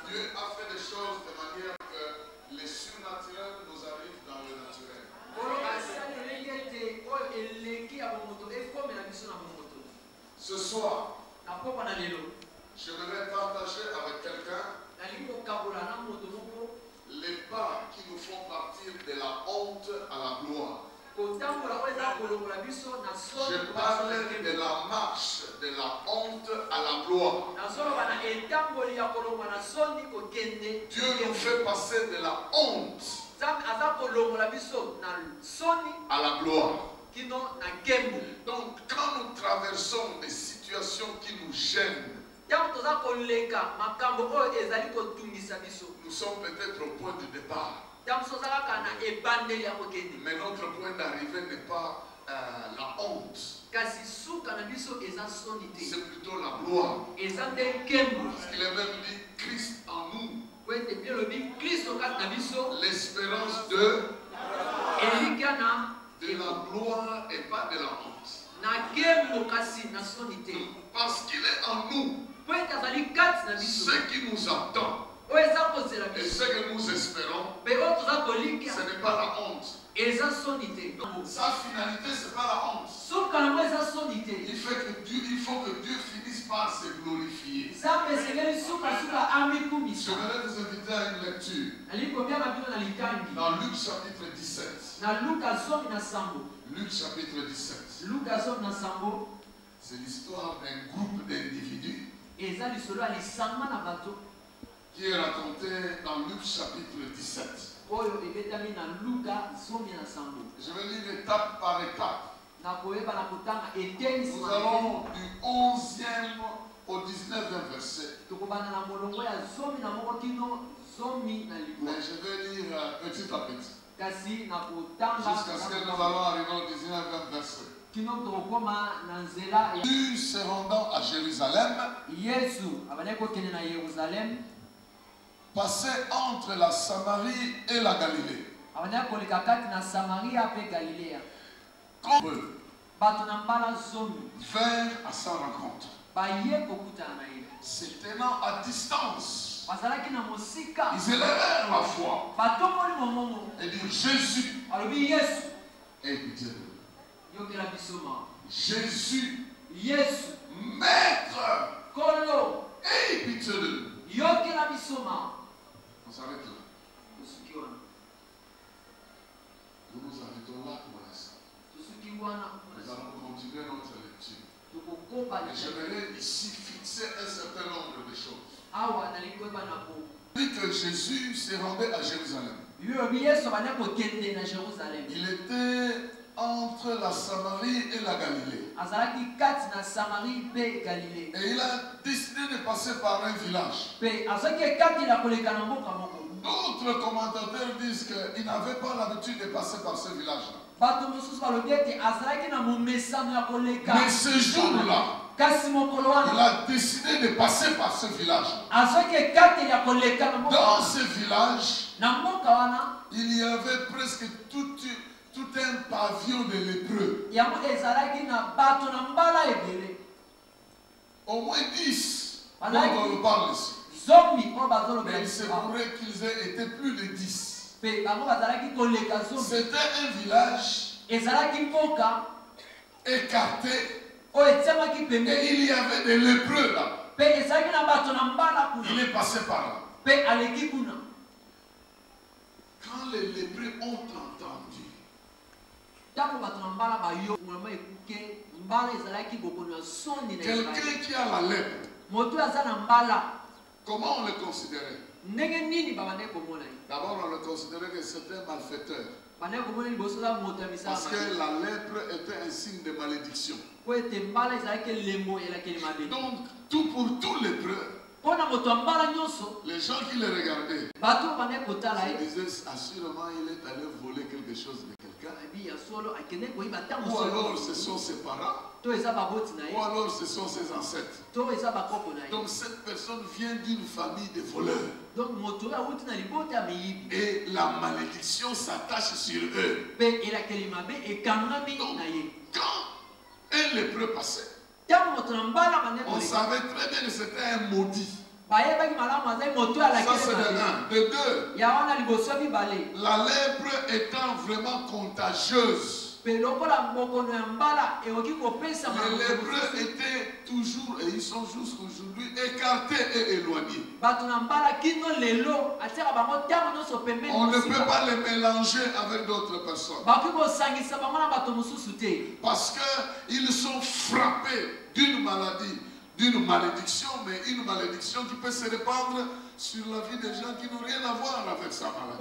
Dieu a fait les choses de manière que les surnaturels nous arrivent dans le naturel. Ce soir, j'aimerais partager avec quelqu'un les pas qui nous font partir de la honte à la gloire. Je parle de la marche de la honte à la gloire. Dieu nous fait passer de la honte à la gloire. Donc quand nous traversons des situations qui nous gênent, nous sommes peut-être au point de départ. Mais notre point d'arrivée n'est pas la honte. C'est plutôt la gloire. Parce qu'il est même dit Christ en nous. L'espérance de la gloire et pas de la honte. Parce qu'il est en nous. ce qui nous attend et ce que nous espérons, ce n'est pas la honte. Sa finalité, ce n'est pas la honte. Il faut que Dieu finisse par se glorifier. J'aimerais vous inviter à une lecture dans Luc chapitre 17. Luc chapitre 17. C'est l'histoire d'un groupe d'individus qui est raconté dans Luc chapitre 17. Je vais lire étape par étape. Nous allons du 11e au 19e verset. Mais je vais lire petit à petit. Jusqu'à ce que nous allons arriver au 19e verset. Jésus se rendant à Jérusalem, passait entre la Samarie et la Galilée. Comme vers à sa rencontre. Se tenant à distance, ils élevèrent la foi et dirent Jésus, aie pitié de nous. Jésus, Maître, aie pitié de nous. On s'arrête là. Nous nous arrêtons là pour l'instant. Nous allons continuer notre lecture. Mais j'aimerais ici fixer un certain nombre de choses. Il dit que Jésus s'est rendu à Jérusalem. Il était entre la Samarie et la Galilée. Et il a décidé de passer par un village. D'autres commentateurs disent qu'il n'avait pas l'habitude de passer par ce village-là. Mais ce jour-là, il a décidé de passer par ce village. Dans ce village, il y avait presque tout un pavillon de lépreux. Au moins 10. On en parle ici. Mais il se pourrait qu'ils aient été plus de 10. C'était un village écarté. Et il y avait des lépreux là. Il est passé par là. Quand les lépreux ont entendu, quelqu'un qui a la lèpre, comment on le considérait? D'abord, on le considérait que c'était un malfaiteur. Parce que la lèpre était un signe de malédiction. Donc, tout pour tout lépreux, les gens qui le regardaient se disaient assurément il est allé voler quelque chose de quelqu'un. Ou alors ce sont ses parents. Ou alors ce sont ses ancêtres. Donc cette personne vient d'une famille de voleurs. Et la malédiction s'attache sur eux. Donc, quand un lépreux passait, on savait très bien que c'était un maudit. Ça c'est de un. De deux, la lèpre étant vraiment contagieuse, les lépreux étaient toujours, et ils sont jusqu'aujourd'hui, écartés et éloignés. On ne peut pas les mélanger avec d'autres personnes. Parce qu'ils sont frappés d'une maladie, d'une malédiction, mais une malédiction qui peut se répandre sur la vie des gens qui n'ont rien à voir avec sa maladie.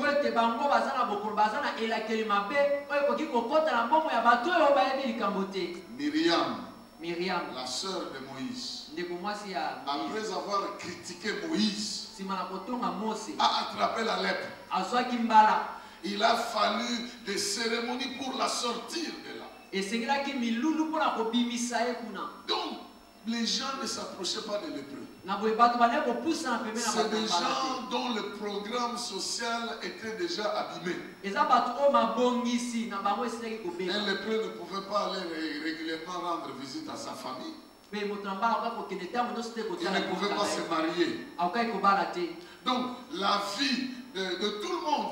Myriam, la sœur de Moïse, après avoir critiqué Moïse, a attrapé la lèpre. Il a fallu des cérémonies pour la sortir de là. Donc, les gens ne s'approchaient pas des lépreux. C'est des gens dont le programme social était déjà abîmé. Un lépreux ne pouvait pas aller régulièrement rendre visite à sa famille. Il ne pouvait pas se marier. Donc la vie de tout le monde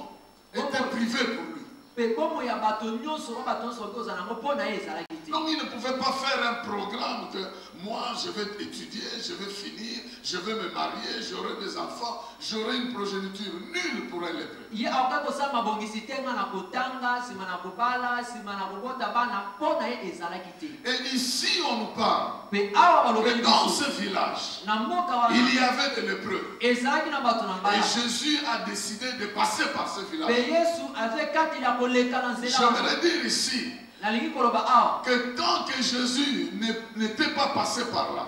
était privée pour lui. Donc il ne pouvait pas faire un programme que moi je vais étudier, je vais finir, je vais me marier, j'aurai des enfants, j'aurai une progéniture. Nul pourrait l'être. Et ici on nous parle que dans ce village, il y avait des lépreux. Et Jésus a décidé de passer par ce village. J'aimerais dire ici que tant que Jésus n'était pas passé par là,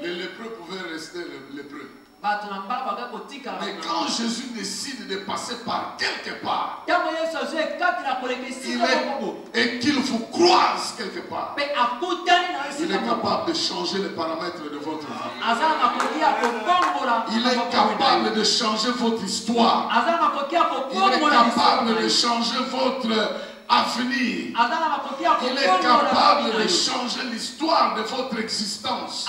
les lépreux pouvaient rester lépreux. Mais quand Jésus décide de passer par quelque part, et qu'il vous croise quelque part, il est capable de changer les paramètres de votre vie. Il est capable de changer votre histoire. Il est capable de changer votre avenir. Il est capable de changer l'histoire de votre existence.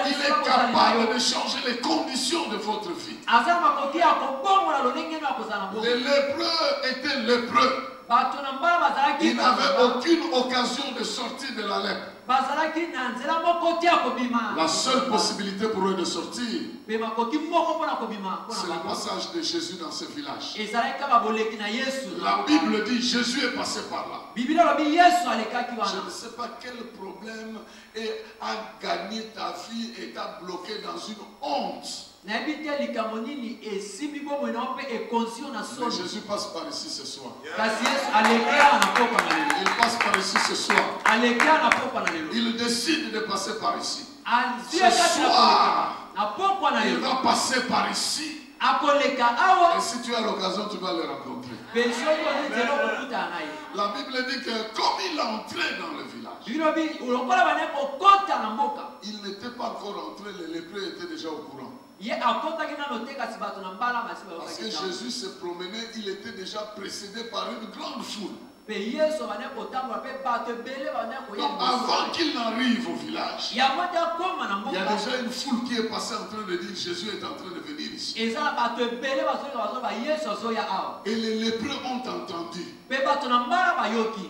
Il est capable de changer les conditions de votre vie. Les lépreux étaient lépreux. Ils n'avaient aucune occasion de sortir de la lèpre. La seule possibilité pour eux de sortir, c'est le passage de Jésus dans ce village. La Bible dit Jésus est passé par là. Je ne sais pas quel problème a gagné ta vie et t'a bloqué dans une honte. Mais Jésus passe par ici ce soir. Il passe par ici ce soir. Il décide de passer par ici. Ce soir, il va passer par ici. Et si tu as l'occasion, tu vas le rencontrer. La Bible dit que comme il est entré dans le village, il n'était pas encore entré, les lépreux étaient déjà au courant. Parce que Jésus se promenait, il était déjà précédé par une grande foule. Donc avant qu'il n'arrive au village, il y a déjà une foule qui est passée en train de dire Jésus est en train de venir ici. Et les lépreux ont entendu.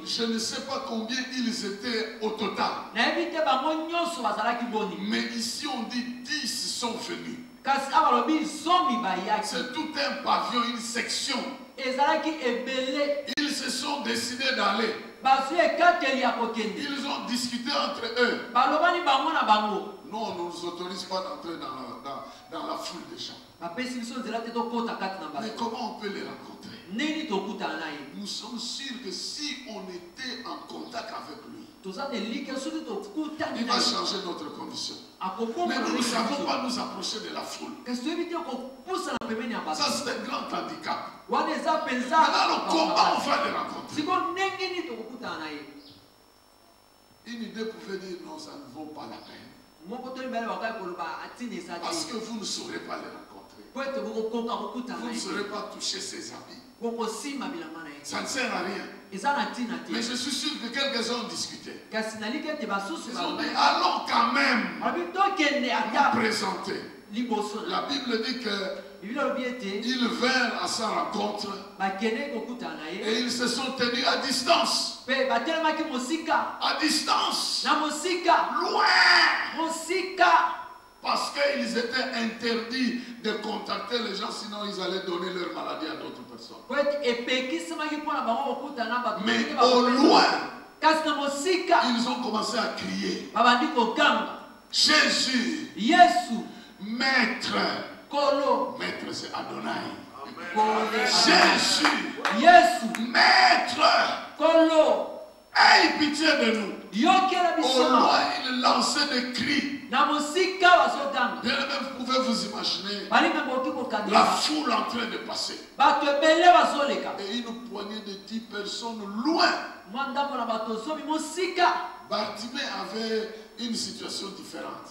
Je ne sais pas combien ils étaient au total. Mais ici on dit 10 sont venus. C'est tout un pavillon, une section. Ils se sont décidés d'aller. Ils ont discuté entre eux. Non, on ne nous autorise pas d'entrer dans la foule des gens. Mais comment on peut les rencontrer? Nous sommes sûrs que si on était en contact avec lui, il va changer notre condition. Mais nous ne savons pas nous approcher de la foule. Ça, c'est un grand handicap. Maintenant, comment on va les rencontrer? Une idée pouvait dire non, ça ne vaut pas la peine. Parce que vous ne saurez pas les rencontrer. Vous ne saurez pas toucher ses habits. Ça ne sert à rien. Mais je suis sûr que quelques-uns ont discuté. Ils ont dit allons quand même nous présenter. La Bible dit que ils vinrent à sa rencontre et ils se sont tenus à distance. À distance. Loin. Parce qu'ils étaient interdits de contacter les gens, sinon ils allaient donner leur maladie à d'autres personnes. Mais au loin, ils ont commencé à crier Jésus, Maître. Maître, c'est Adonai. Jésus, Maître, aie pitié de nous. Au loin, il lançait des cris. Bien-aimés, vous pouvez vous imaginer la foule en train de passer. Et une poignée de 10 personnes loin. Bartimée avait une situation différente.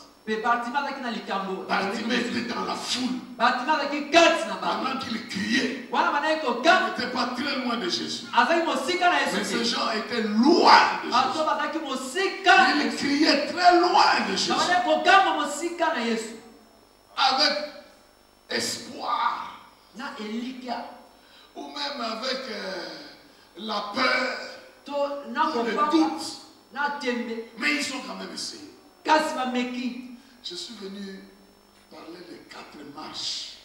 Bartimée était dans la foule. Pendant qu'il criait, il n'était pas très loin de Jésus. Mais ces gens étaient loin de Jésus. Ils criaient très loin de Jésus. Avec espoir. Ou même avec la peur, le doute. Mais ils ont quand même essayé. Je suis venu parler de 4 marches.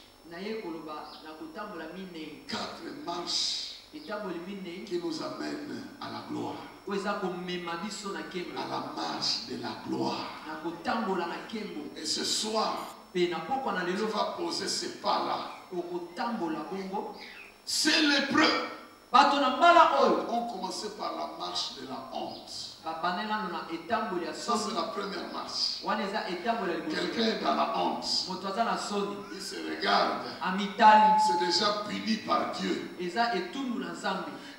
4 marches qui nous amènent à la gloire. À la marche de la gloire. Et ce soir, tu vas poser ces pas-là. C'est lépreux. On commençait par la marche de la honte. Ça, c'est la première marche. Quelqu'un est dans la honte. Il se regarde. C'est déjà puni par Dieu.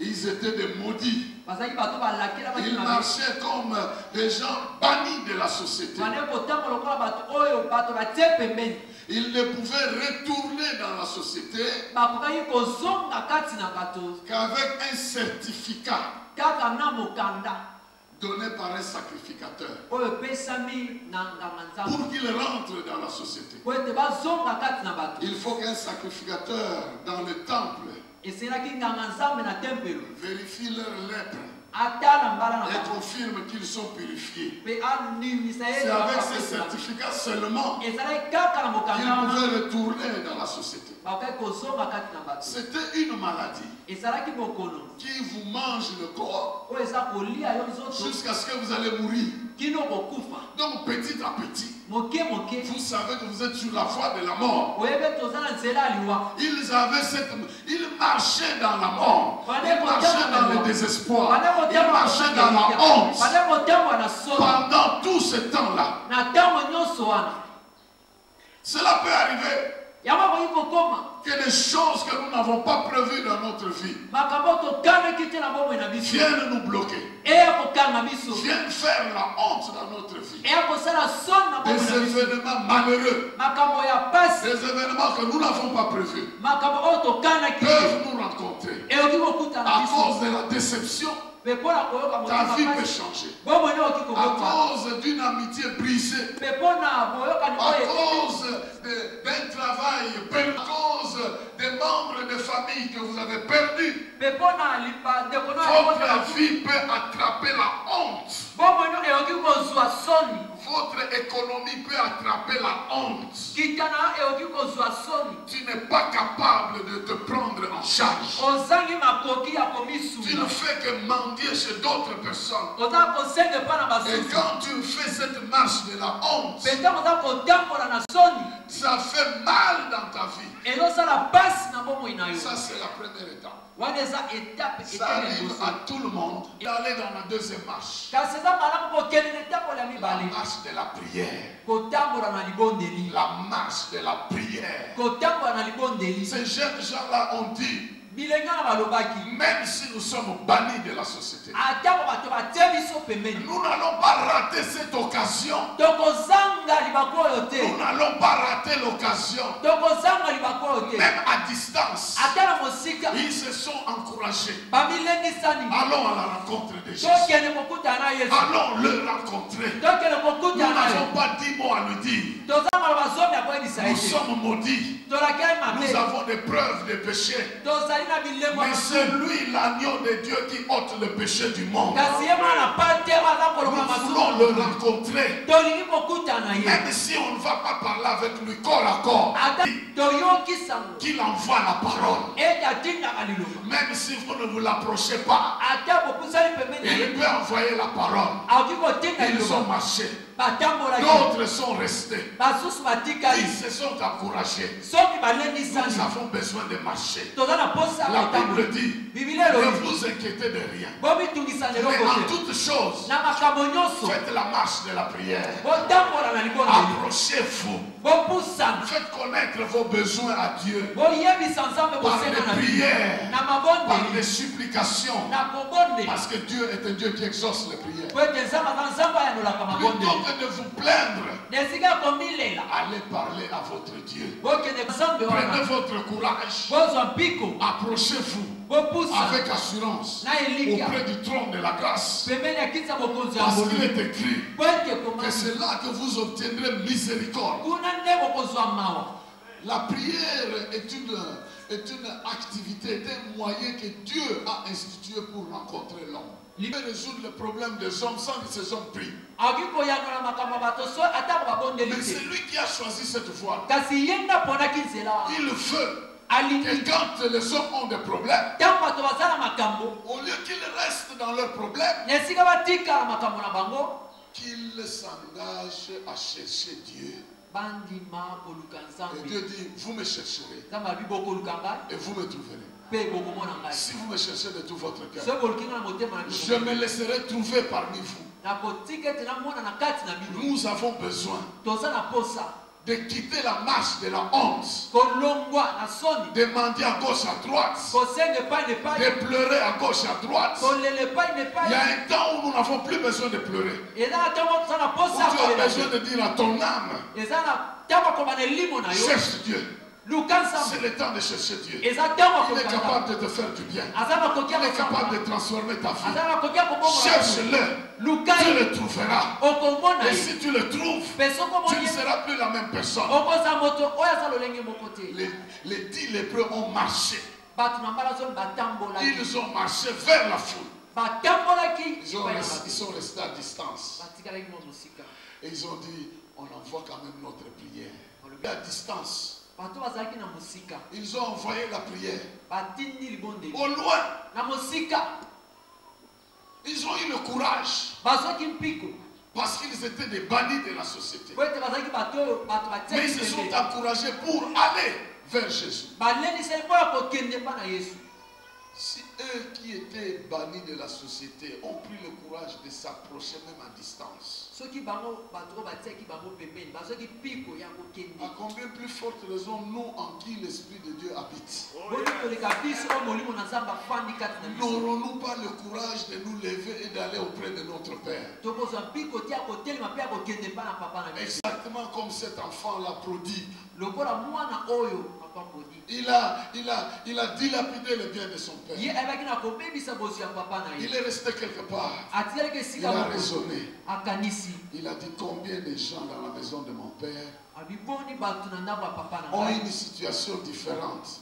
Ils étaient des maudits. Ils marchaient comme des gens bannis de la société. Ils ne pouvaient retourner dans la société qu'avec un certificat donné par un sacrificateur pour qu'il rentre dans la société. Il faut qu'un sacrificateur dans le temple vérifie leur lèpre et confirme qu'ils sont purifiés. C'est avec ces certificats seulement qu'ils pouvaient retourner dans la société. C'était une maladie qui vous mange le corps jusqu'à ce que vous allez mourir. Donc petit à petit, vous savez que vous êtes sur la voie de la mort. Ils marchaient dans la mort. Ils marchaient dans le désespoir. Ils marchaient dans la honte. Pendant tout ce temps-là. Cela peut arriver. Que des choses que nous n'avons pas prévues dans notre vie viennent nous bloquer. Viennent faire la honte dans notre vie. Des événements malheureux. Des événements que nous n'avons pas prévus peuvent nous rencontrer. À cause de la déception, ta vie peut changer. À cause d'une amitié brisée. À cause d'un travail perdu. À cause des membres de famille que vous avez perdus. Votre vie peut attraper la honte. Votre économie peut attraper la honte. Tu n'es pas capable de te prendre en charge. Tu ne fais que mendier chez d'autres personnes. Et quand tu fais cette marche de la honte, ça fait mal dans ta vie. Ça, c'est la première étape. Ça arrive à tout le monde. Il allait dans la deuxième marche. La marche de la prière. La marche de la prière. Ces jeunes gens-là ont dit, même si nous sommes bannis de la société, nous n'allons pas rater cette occasion. Nous n'allons pas rater l'occasion. Même à distance, ils se sont encouragés. Allons à la rencontre de Jésus. Allons le rencontrer. Nous n'avons pas 10 mots à lui dire. Nous sommes maudits. Nous avons des preuves de péché. Mais c'est lui l'agneau de Dieu qui ôte le péché du monde. Nous voulons le rencontrer. Même si on ne va pas parler avec lui corps à corps, qu'il envoie la parole. Même si vous ne vous l'approchez pas, il peut envoyer la parole. Ils ont marché. D'autres sont restés. Ils se sont encouragés. Nous avons besoin de marcher. La Bible dit, ne vous inquiétez de rien. Mais en toutes choses, faites la marche de la prière. Approchez-vous. Faites connaître vos besoins à Dieu. Par les prières, par les supplications. Parce que Dieu est un Dieu qui exauce les prières. Plutôt que de vous plaindre, allez parler à votre Dieu. Prenez votre courage. Approchez-vous avec assurance auprès du trône de la grâce. Parce qu'il est écrit que c'est là que vous obtiendrez miséricorde. La prière est une activité, est un moyen que Dieu a institué pour rencontrer l'homme. Il peut résoudre le problème des hommes sans que ces hommes prient. Mais c'est lui qui a choisi cette voie. Il veut que quand les hommes ont des problèmes, au lieu qu'ils restent dans leurs problèmes, qu'ils s'engagent à chercher Dieu. Et Dieu dit, vous me chercherez et vous me trouverez. Si vous me cherchez de tout votre cœur, je me laisserai trouver parmi vous. Nous avons besoin de quitter la marche de la honte, de mendier à gauche à droite, de pleurer à gauche à droite. Il y a un temps où nous n'avons plus besoin de pleurer, où tu as besoin de dire à ton âme, cherche Dieu. C'est le temps de chercher Dieu. Il est capable de te faire du bien. Il est capable de transformer ta vie. Cherche-le. Tu le trouveras. Et si tu le trouves, tu ne seras plus la même personne. Les 10 lépreux ont marché. Ils ont marché vers la foule. Ils sont restés à distance. Et ils ont dit, on envoie quand même notre prière. À distance. Ils ont envoyé la prière. Au loin. Ils ont eu le courage. Parce qu'ils étaient des bannis de la société. Mais ils se sont encouragés pour aller vers Jésus. Si eux qui étaient bannis de la société ont pris le courage de s'approcher même à distance, à combien plus forte raison nous en qui l'Esprit de Dieu habite? N'aurons-nous pas le courage de nous lever et d'aller auprès de notre Père? Exactement comme cet enfant-là prodigue. Il a dilapidé le bien de son père. Il est resté quelque part. Il a raisonné. Il a dit combien de gens dans la maison de mon père ont une situation différente.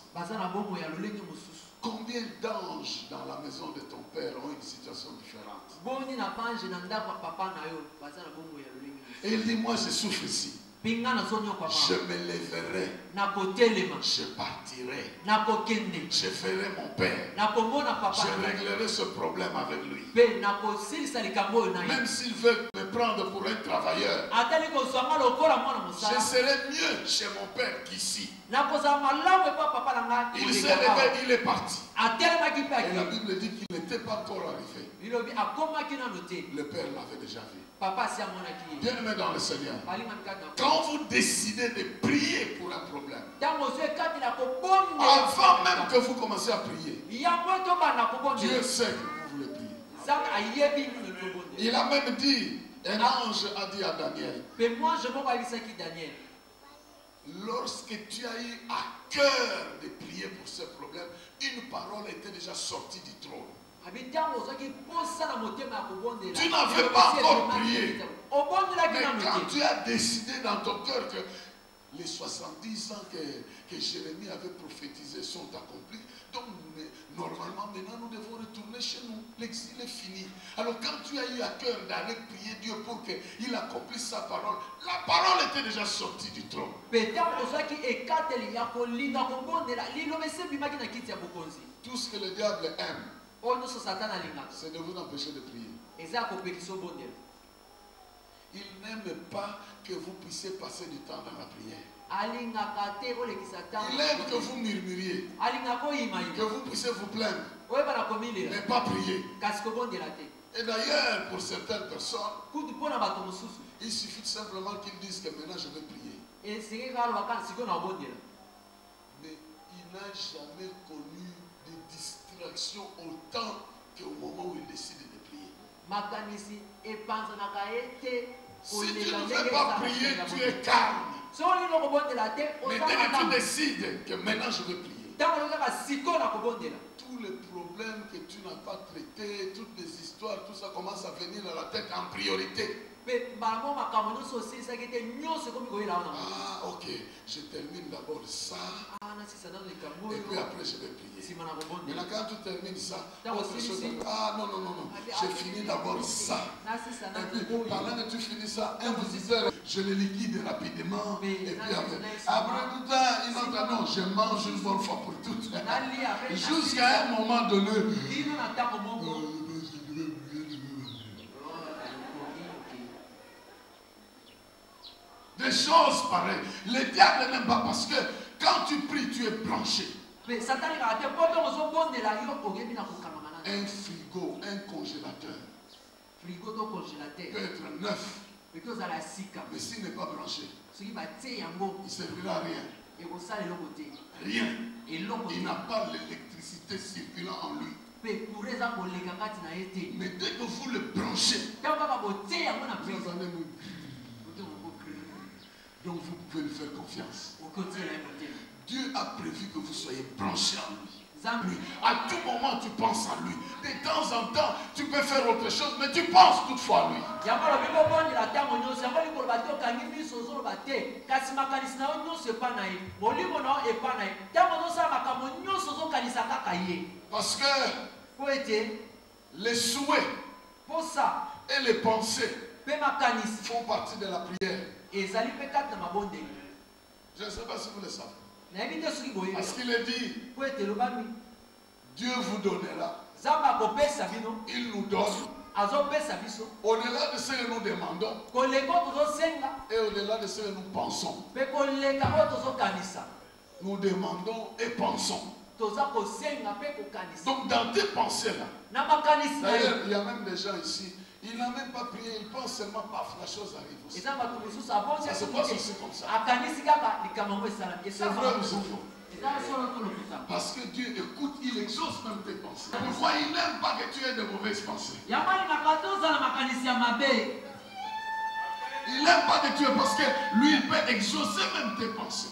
Combien d'anges dans la maison de ton père ont une situation différente. Et il dit moi je souffre ici. Je me lèverai, je partirai, je ferai mon père, je réglerai ce problème avec lui. Même s'il veut me prendre pour un travailleur, je serai mieux chez mon père qu'ici. Il s'est levé, il est parti. Et la Bible dit qu'il n'était pas encore arrivé. Le père l'avait déjà vu. Bien-aimé dans le Seigneur, quand vous décidez de prier pour un problème, avant même que vous commencez à prier, Dieu sait que vous voulez prier. Il a même dit, un ange a dit à Daniel, lorsque tu as eu à cœur de prier pour ce problème, une parole était déjà sortie du trône. Tu n'avais pas encore prié. Mais quand tu as décidé dans ton cœur que les 70 ans que Jérémie avait prophétisé sont accomplis, donc normalement maintenant nous devons retourner chez nous. L'exil est fini. Alors quand tu as eu à cœur d'aller prier Dieu pour qu'il accomplisse sa parole, la parole était déjà sortie du trône. Tout ce que le diable aime, c'est de vous empêcher de prier. Il n'aime pas que vous puissiez passer du temps dans la prière. Il aime que vous murmuriez, que vous puissiez vous plaindre, mais pas prier. Et d'ailleurs, pour certaines personnes, Il suffit simplement qu'ils disent que maintenant je vais prier. Mais il n'a jamais connu de distraction autant qu'au moment où il décide de prier. Si tu ne fais pas prier, tu es calme. Mais dès que tu décides que maintenant je vais prier, tous les problèmes que tu n'as pas traités, toutes les histoires, tout ça commence à venir à la tête en priorité. Ah, ok, je termine d'abord ça. Et puis après je vais prier. Maintenant quand tu termines ça, autre chose. Ah non, non, non, non. J'ai fini d'abord ça. Et puis pendant que tu finis ça, un visiteur, je le liquide rapidement. Et puis après tout ça, il entend non, je mange une bonne fois pour toutes. Jusqu'à un moment donné. Des choses pareilles. Le diable n'aime pas parce que quand tu pries, tu es branché. Un frigo, un congélateur peut être neuf. Mais s'il n'est pas branché, il ne servira à rien. Rien. Il n'a pas l'électricité circulant en lui. Mais dès que vous le branchez, donc vous pouvez lui faire confiance. Dieu a prévu que vous soyez branchés en lui. À tout moment tu penses à lui. De temps en temps tu peux faire autre chose, mais tu penses toutefois à lui. Parce que les souhaits et les pensées font partie de la prière. Je ne sais pas si vous le savez. Parce qu'il est dit, Dieu vous donnera. Il nous donne. Au-delà de ce que nous demandons et au-delà de ce que nous pensons, nous demandons et pensons. Donc dans tes pensées là, d'ailleurs il y a même des gens ici, il n'a même pas prié, il pense seulement paf, la chose arrive aussi. Ça se passe aussi comme ça. C'est vrai ou c'est faux? Parce que Dieu écoute, il exauce même tes pensées. Pourquoi il n'aime pas que tu aies de mauvaises pensées? Il n'aime pas que tu aies, parce que lui il peut exaucer même tes pensées.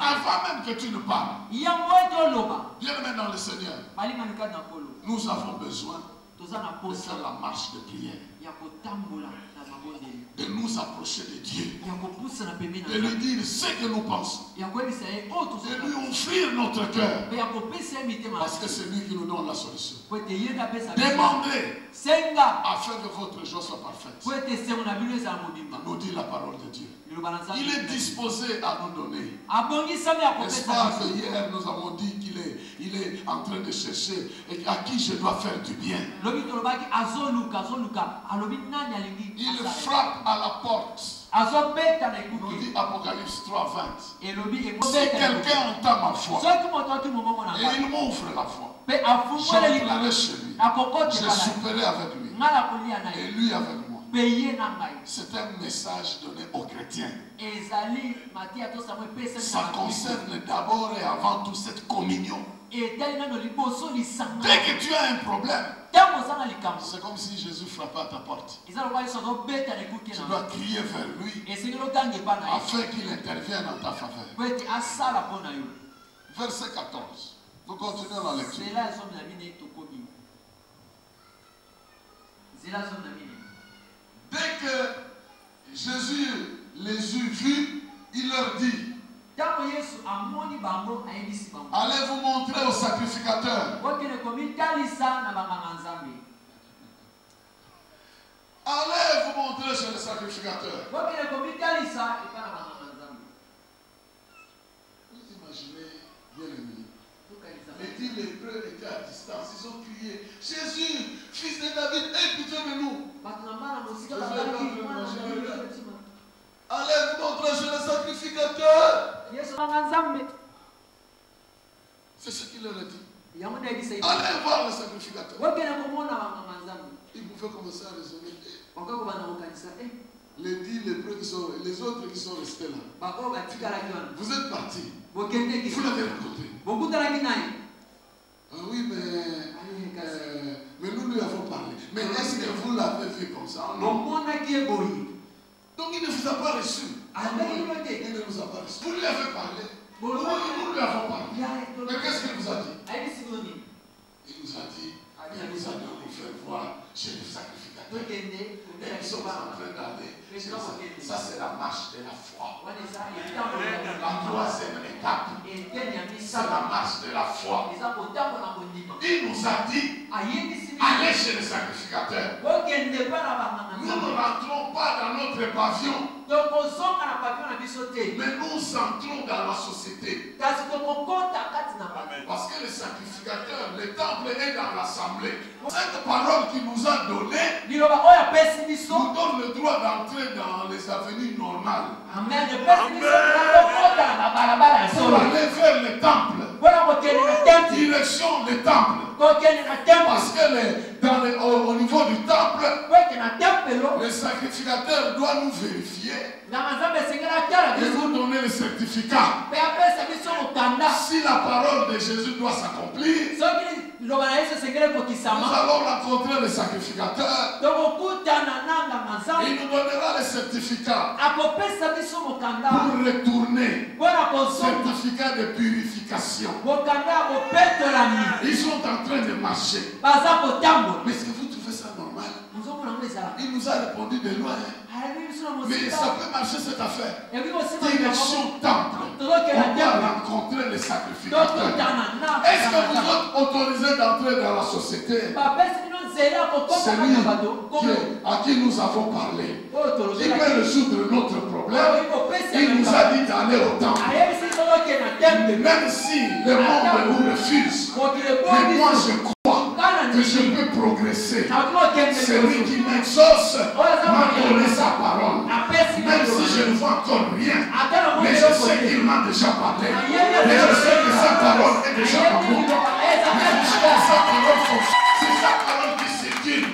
Avant même que tu ne parles. Bien-aimé dans le Seigneur, nous avons besoin de faire la marche de prière, de nous approcher de Dieu, de lui dire ce que nous pensons, de lui offrir notre cœur, parce que c'est lui qui nous donne la solution. Demandez afin que votre joie soit parfaite. Nous dit la parole de Dieu. Il est disposé à nous donner. N'est-ce pas que hier nous avons dit qu'il est en train de chercher et à qui je dois faire du bien. Il frappe à la porte. Nous dit Apocalypse 3:20. Si quelqu'un entend ma foi et il m'ouvre la foi, j'entrerai chez lui, je souperai avec lui et lui avec moi. C'est un message donné aux chrétiens. Ça concerne d'abord et avant tout cette communion. Dès que tu as un problème, c'est comme si Jésus frappait à ta porte. Tu dois crier vers lui afin qu'il intervienne en ta faveur. Verset 14. Nous continuons la lecture. Dès que Jésus les eut vus, il leur dit: allez vous montrer au sacrificateur. Allez vous montrer chez le sacrificateur. Vous imaginez, bien aimé, les 10 lépreux étaient à distance. Ils ont crié: Jésus, fils de David, aie pitié de nous. Allez vous montrer chez le sacrificateur. C'est ce qu'il leur a dit. Allez voir le sacrificateur. Il pouvait commencer à raisonner. Les 10 lépreux qui sont, les autres qui sont restés là. Vous êtes partis. Vous l'avez rencontré. Ah oui, mais nous lui avons parlé. Mais est-ce que vous l'avez vu comme ça? Non. Donc il ne vous a pas reçu. Il ne vous a pas reçu. Vous lui avez parlé. Nous lui avons parlé. Mais qu'est-ce qu'il vous a dit? Il nous a dit, il nous a dit de nous faire voir chez les sacrificateurs. Et nous sommes en train d'aller. Ça, c'est la marche de la foi. La troisième étape, c'est la marche de la foi. Il nous a dit, allez chez les sacrificateurs. Nous ne rentrons pas dans notre pavillon. Mais nous entrons dans la société. Parce que les sacrificateurs, le temple est dans l'assemblée. Cette parole qu'il nous a donnée nous donne le droit d'entrer dans les avenues normales. Amen. Pour aller vers le temple. Direction le temple. Parce que au niveau du temple, le sacrificateur doit nous vérifier et nous donner le certificat. Si la parole de Jésus doit s'accomplir, nous allons rencontrer le sacrificateur. Il nous donnera le certificat pour retourner. Certificat de purification. Ils sont en train de marcher. Mais est-ce que vous trouvez ça normal? Il nous a répondu de loin. Mais ça peut marcher cette affaire. Direction temple. On va rencontrer les sacrificateurs. Est-ce que vous êtes autorisé d'entrer dans la société? Celui à qui nous avons parlé, qui peut résoudre notre problème, il nous a dit d'aller au temple. Même si le monde nous refuse, mais moi je crois que je peux progresser. Celui qui m'exauce m'a donné sa parole. Même si je ne vois encore rien, mais je sais qu'il m'a déjà parlé. Mais je sais que sa parole est déjà parole. Mais sa parole fonctionne. C'est sa parole qui circule.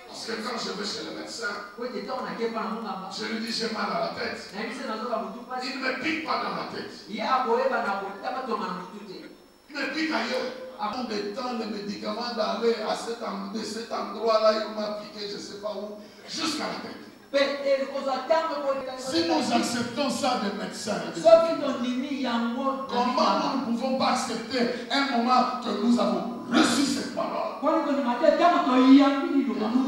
Parce que quand je vais chez le médecin, je lui dis j'ai mal à la tête. Il ne me pique pas dans la tête. Il me pique ailleurs. Avant de temps, le médicament d'aller à cet endroit-là, il m'a piqué, je ne sais pas où, jusqu'à la tête. Si nous acceptons ça des médecins, comment nous ne pouvons pas accepter un moment que nous avons reçu cette parole? Nous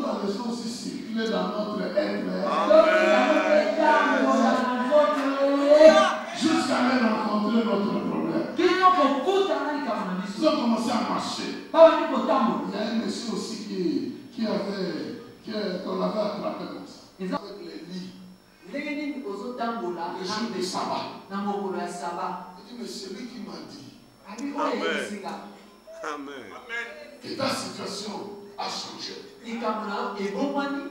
la laissons aussi circuler dans notre être. Jusqu'à même rencontrer notre problème. Nous avons commencé à marcher. Il y a un monsieur aussi qu'on avait attrapé comme ça. Avec les lits. Les jours de sabbat. Il dit, mais celui qui m'a dit que ta situation a changé.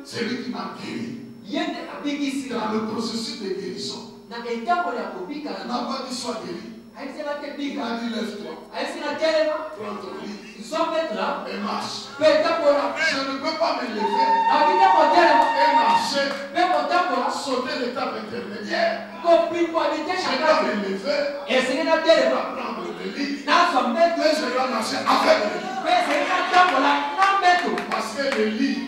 C'est lui qui m'a guéri. Dans le processus de guérison, il n'a pas dit sois guéri. Il m'a dit lève-toi. Prends ton lit. Et marche. Je ne peux pas me lever et marcher, sauter l'étape intermédiaire. Je dois me lever et prendre le lit. Mais je dois marcher avec le lit. Parce que le lit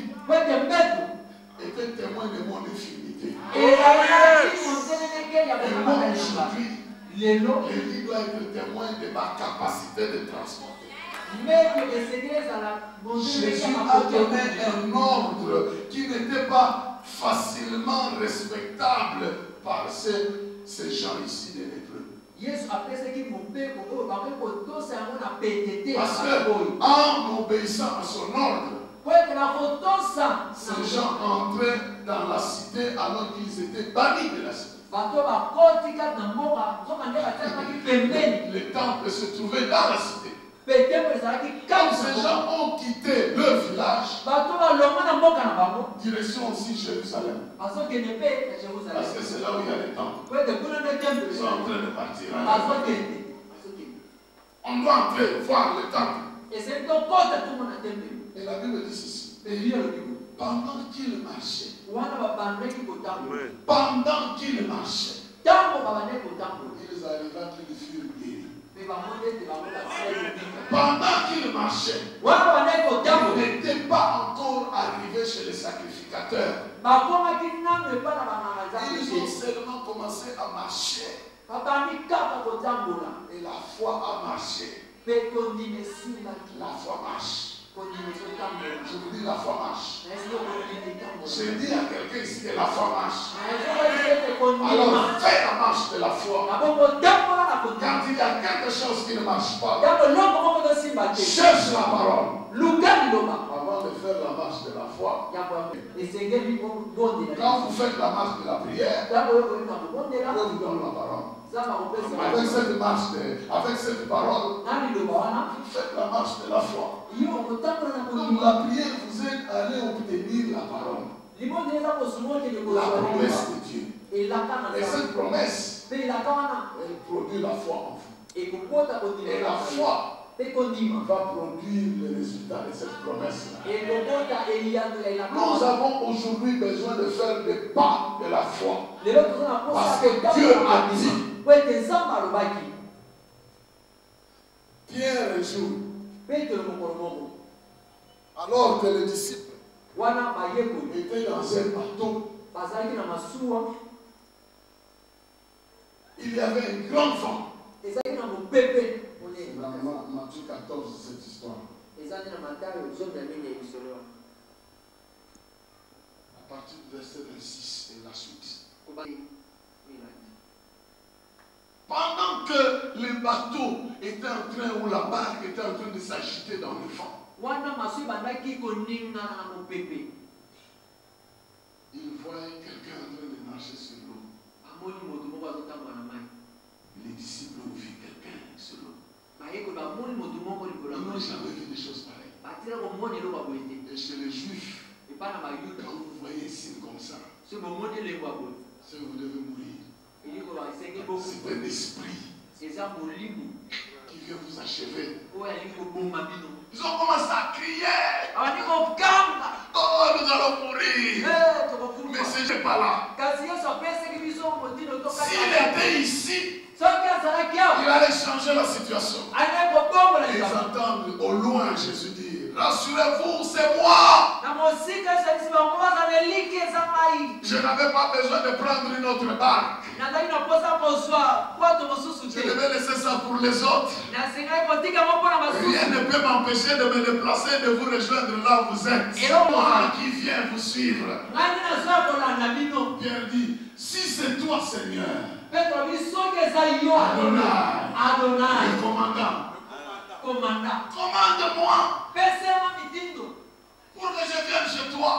était témoin de mon infirmité. Et moi aujourd'hui, le lit doit être témoin de ma capacité de transporter. Jésus a donné un ordre qui n'était pas facilement respectable par ces gens ici des lépreux. Parce qu'en obéissant à son ordre, ces gens entraient dans la cité alors qu'ils étaient bannis de la cité. Le temple se trouvait dans la cité. Quand ces gens ont quitté le village, direction aussi Jérusalem. Parce que c'est là où il y a les temples. Ils sont en train de partir. On doit entrer voir le temple. Et la Bible dit ceci. Pendant qu'il marchait. Pendant qu'il marchait. Ils arrivèrent qu'ils furent guéris. Pendant qu'il marchait, il n'était pas encore arrivé chez les sacrificateurs. Ils ont seulement commencé à marcher. Et la foi a marché. La foi marche. Je vous dis la foi marche. Je dis à quelqu'un ici que la foi marche. Alors fais la marche de la foi. Quand il y a quelque chose qui ne marche pas, cherche la parole. Avant de faire la marche de la foi. Quand vous faites la marche de la prière, Dieu vous donne la parole. Avec cette marche, avec cette parole, vous faites la marche de la foi. Donc la prière vous aide à aller obtenir la parole. La promesse de Dieu. Et cette promesse, elle produit la foi en vous. Et la foi va produire les résultats de cette promesse-là. Nous avons aujourd'hui besoin de faire des pas de la foi. Parce que Dieu a dit. Pierre et Jules, alors que les disciples étaient dans un bateau, il y avait un grand vent. C'est dans Matthieu 14, cette histoire. À partir du verset 26 et la suite. Pendant que le bateau était en train, ou la barque était en train de s'agiter dans le vent, il voyait quelqu'un en train de marcher sur l'eau. Les disciples ont vu quelqu'un sur l'eau. Ils n'ont jamais vu des choses pareilles. Et chez les Juifs, quand vous voyez un signe comme ça, c'est que vous devez mourir. C'est un esprit qui vient vous achever. Ils ont commencé à crier. Oh, nous allons mourir. Mais ce n'est pas là. S'il était ici, il allait changer la situation. Ils entendent au loin Jésus dire, rassurez-vous, c'est moi. Je n'avais pas besoin de prendre une autre barque. Je devais laisser ça pour les autres. Rien ne peut m'empêcher de me déplacer et de vous rejoindre là où vous êtes. C'est moi qui viens vous suivre. Pierre dit, si c'est toi Seigneur, Adonai, le commandant, commande-moi pour que je vienne chez toi.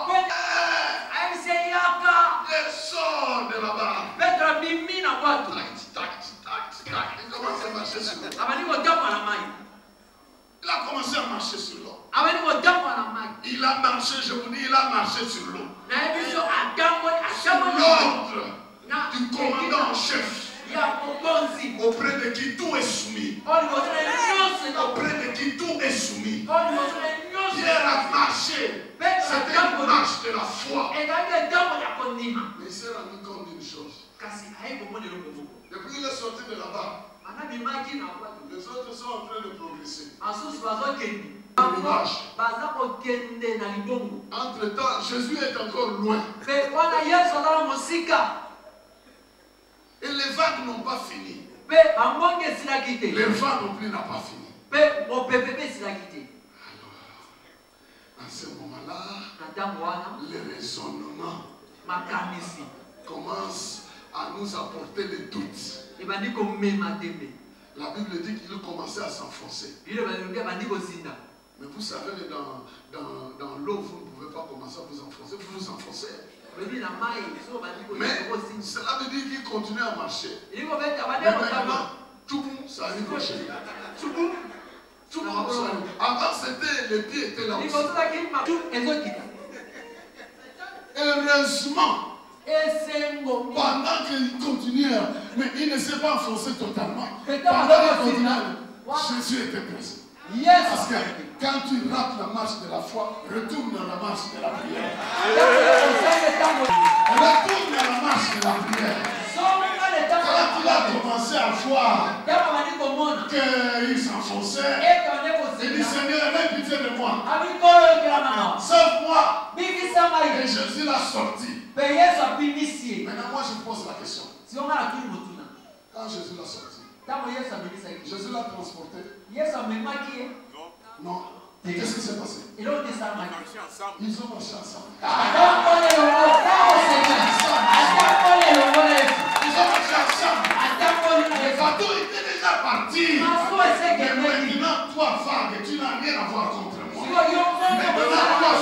Il sort de là-bas. Il commence à marcher sur l'eau. Il a commencé à marcher sur l'eau. Il a marché, je vous dis, il a marché sur l'eau. L'ordre du commandant en chef, auprès de qui tout est soumis. Auprès de qui tout est soumis. Pierre a marché. C'était une marche de la foi. Mais il s'est rendu compte d'une chose. Depuis qu'il est sorti de là-bas, les autres sont en train de progresser. Entre-temps, Jésus est encore loin. Et les vagues n'ont pas fini. Le vent non plus n'a pas fini. Alors, à ce moment-là, le raisonnement commence à nous apporter les doutes. La Bible dit qu'il commençait à s'enfoncer. Mais vous savez, dans l'eau, vous ne pouvez pas commencer à vous enfoncer. Vous vous enfoncez. Mais cela veut dire qu'il continue à marcher. Mais maintenant, tout bon, ça arrive au chez. Tout bon, ça arrive. Avant, c'était, les pieds étaient là aussi. Heureusement, pendant qu'il continuait, mais il ne s'est pas enfoncé totalement. Pendant qu'il continuait, Jésus était présent. Parce que Quand tu rates la marche de la foi, retourne dans la marche de la prière. Retourne dans la marche de la prière. Quand il a commencé à voir qu'il s'enfonçait, il dit Seigneur, aie pitié de moi. Sauve-moi. Et Jésus l'a sorti. Maintenant, moi je pose la question. Quand Jésus l'a sorti, Jésus l'a transporté. Non. Qu'est-ce qui s'est passé? Ils ont marché ensemble. Ils ont marché ensemble. Le bateau était déjà parti. Mais maintenant, toi, vague, tu n'as rien à voir contre moi. Maintenant,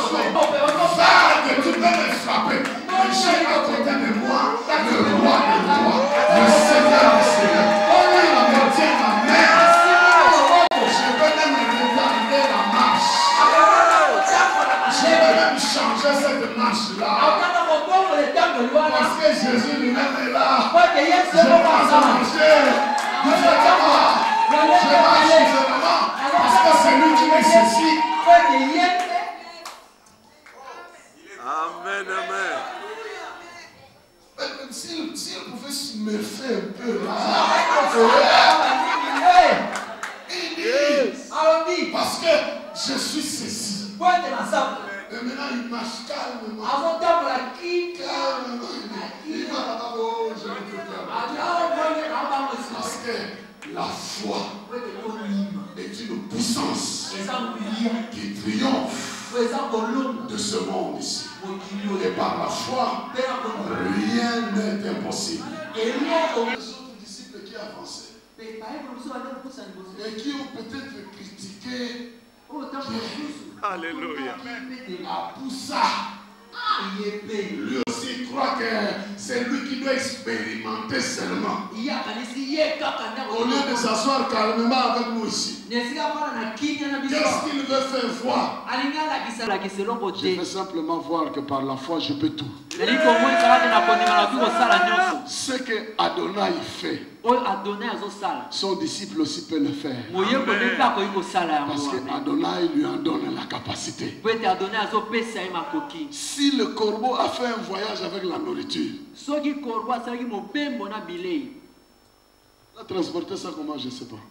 toi, vague, tu peux me frapper. Mais j'ai à côté de moi le roi des rois, le Seigneur des seigneurs. Il me tient ma main. Je vais même retarder la marche. Je vais même changer cette marche-là. Parce que Jésus lui-même est là. Je vais pas marcher. Je marche différemment. Parce que c'est lui qui nécessite. Amen, amen. Même s'il pouvait se me faire un peu là. Il dit, parce que je suis ceci. Et maintenant il marche calmement. Calmement. Il va là-bas, oh, je ne peux pas. Parce que la foi est une puissance qui triomphe de ce monde ici. Et par la foi, rien n'est impossible. Et les autres disciples qui avançaient et qui ont peut-être critiqué Alléluia. à Poussa. Lui aussi croit que c'est lui qui doit expérimenter seulement. Au lieu de s'asseoir calmement avec nous ici. Qu'est-ce qu'il veut faire voir? Je veux simplement voir que par la foi je peux tout. Ce que Adonai fait, son disciple aussi peut le faire. Parce que Adonai lui en donne la capacité. Si le corbeau a fait un voyage avec la nourriture, il a transporté ça comment, je ne sais pas.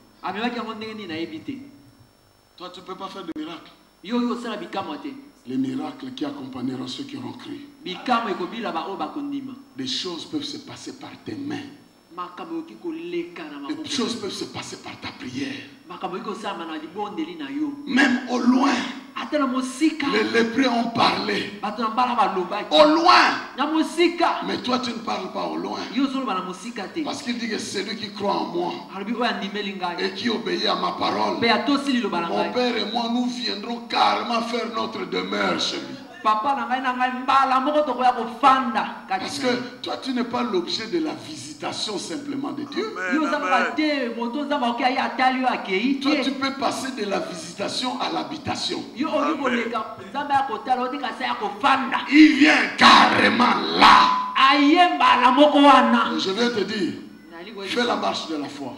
Toi, tu ne peux pas faire de miracle. Les miracles qui accompagneront ceux qui auront cru. Des choses peuvent se passer par tes mains. Les choses peuvent se passer par ta prière. Même au loin, les lépreux ont parlé. Au loin. Mais toi, tu ne parles pas au loin. Parce qu'il dit que c'est lui qui croit en moi et qui obéit à ma parole. Mon Père et moi, nous viendrons carrément faire notre demeure chez lui. Parce que toi, tu n'es pas l'objet de la visitation simplement de Dieu. Toi, tu peux passer de la visitation à l'habitation. Il vient carrément là. Je viens te dire, fais la marche de la foi.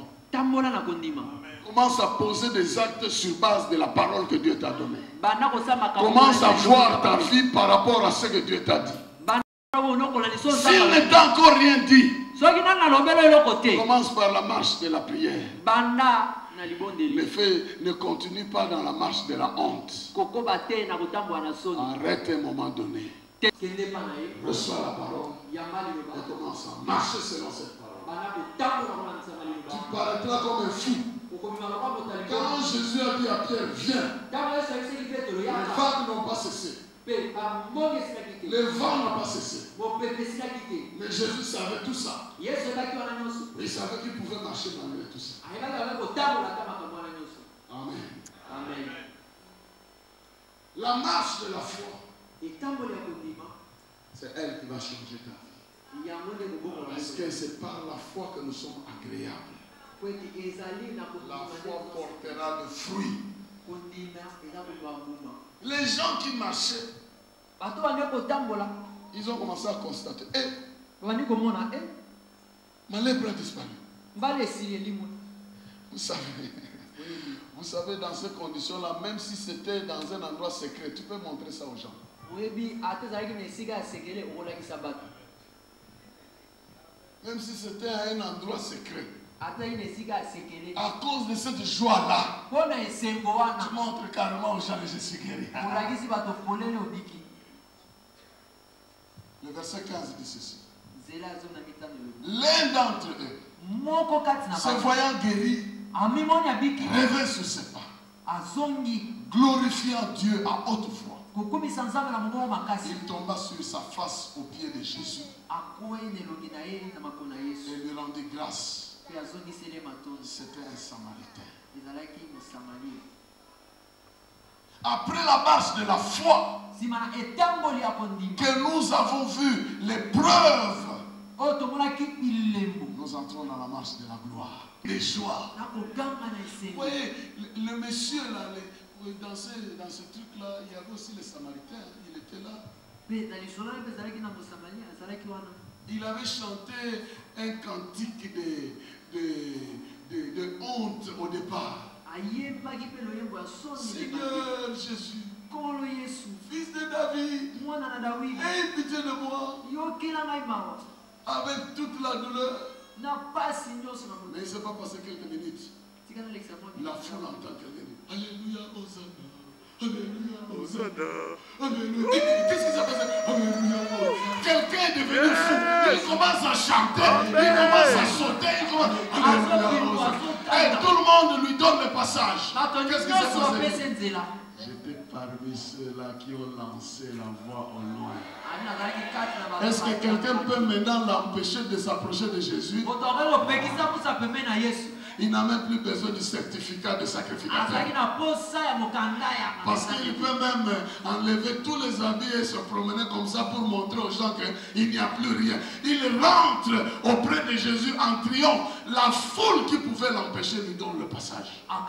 Commence à poser des actes sur base de la parole que Dieu t'a donnée. Commence à voir ta vie par rapport à ce que Dieu t'a dit. S'il ne t'a encore rien dit, commence par la marche de la prière. Le fait ne continue pas dans la marche de la honte. Arrête un moment donné. Reçois la parole et commence à marcher selon cette parole. Tu paraîtras comme un fou. Quand Jésus a dit à Pierre, viens, les vagues n'ont pas cessé. Le vent n'a pas cessé. Mais Jésus savait tout ça. Il savait qu'il pouvait marcher malgré tout ça. Amen. Amen. La marche de la foi, c'est elle qui va changer ta vie. Parce que c'est par la foi que nous sommes agréables. La foi portera le fruit. Les gens qui marchaient, ils ont commencé à constater, ma lèpre a disparu. Vous savez, Vous savez, dans ces conditions-là, même si c'était dans un endroit secret, tu peux montrer ça aux gens. Même si c'était à un endroit secret. À cause de cette joie-là, tu montres carrément aux gens que je suis guéri. Le verset 15 dit ceci. L'un d'entre eux, se voyant guéri, revint sur ses pas, glorifiant Dieu à haute voix. Il tomba sur sa face aux pieds de Jésus et lui rendit grâce. C'était un Samaritain. Après la marche de la foi, que nous avons vu les preuves, nous entrons dans la marche de la gloire. Les joies. Vous voyez, le monsieur là, dans ce truc-là, il y avait aussi les Samaritains. Il était là. Il avait chanté un cantique de honte au départ. Seigneur Jésus, fils de David, aie pitié de moi. Avec toute la douleur. Mais il ne s'est pas passé quelques minutes. La foule entend quelqu'un dire Alléluia, Hosanna. Alléluia, Hosanna. Alléluia. Qu'est-ce qui s'est passé? Alléluia. Quelqu'un est devenu fou. Il commence à chanter. Il commence à sauter. Alléluia, Hosanna. Et tout le monde lui donne le passage. Qu'est-ce qui s'est passé? J'étais parmi ceux-là qui ont lancé la voix au loin. Est-ce que quelqu'un peut maintenant l'empêcher de s'approcher de Jésus? Il n'a même plus besoin du certificat de sacrificateur. Parce qu'il peut même enlever tous les habits et se promener comme ça pour montrer aux gens qu'il n'y a plus rien. Il rentre auprès de Jésus en triomphe. La foule qui pouvait l'empêcher lui donne le passage. La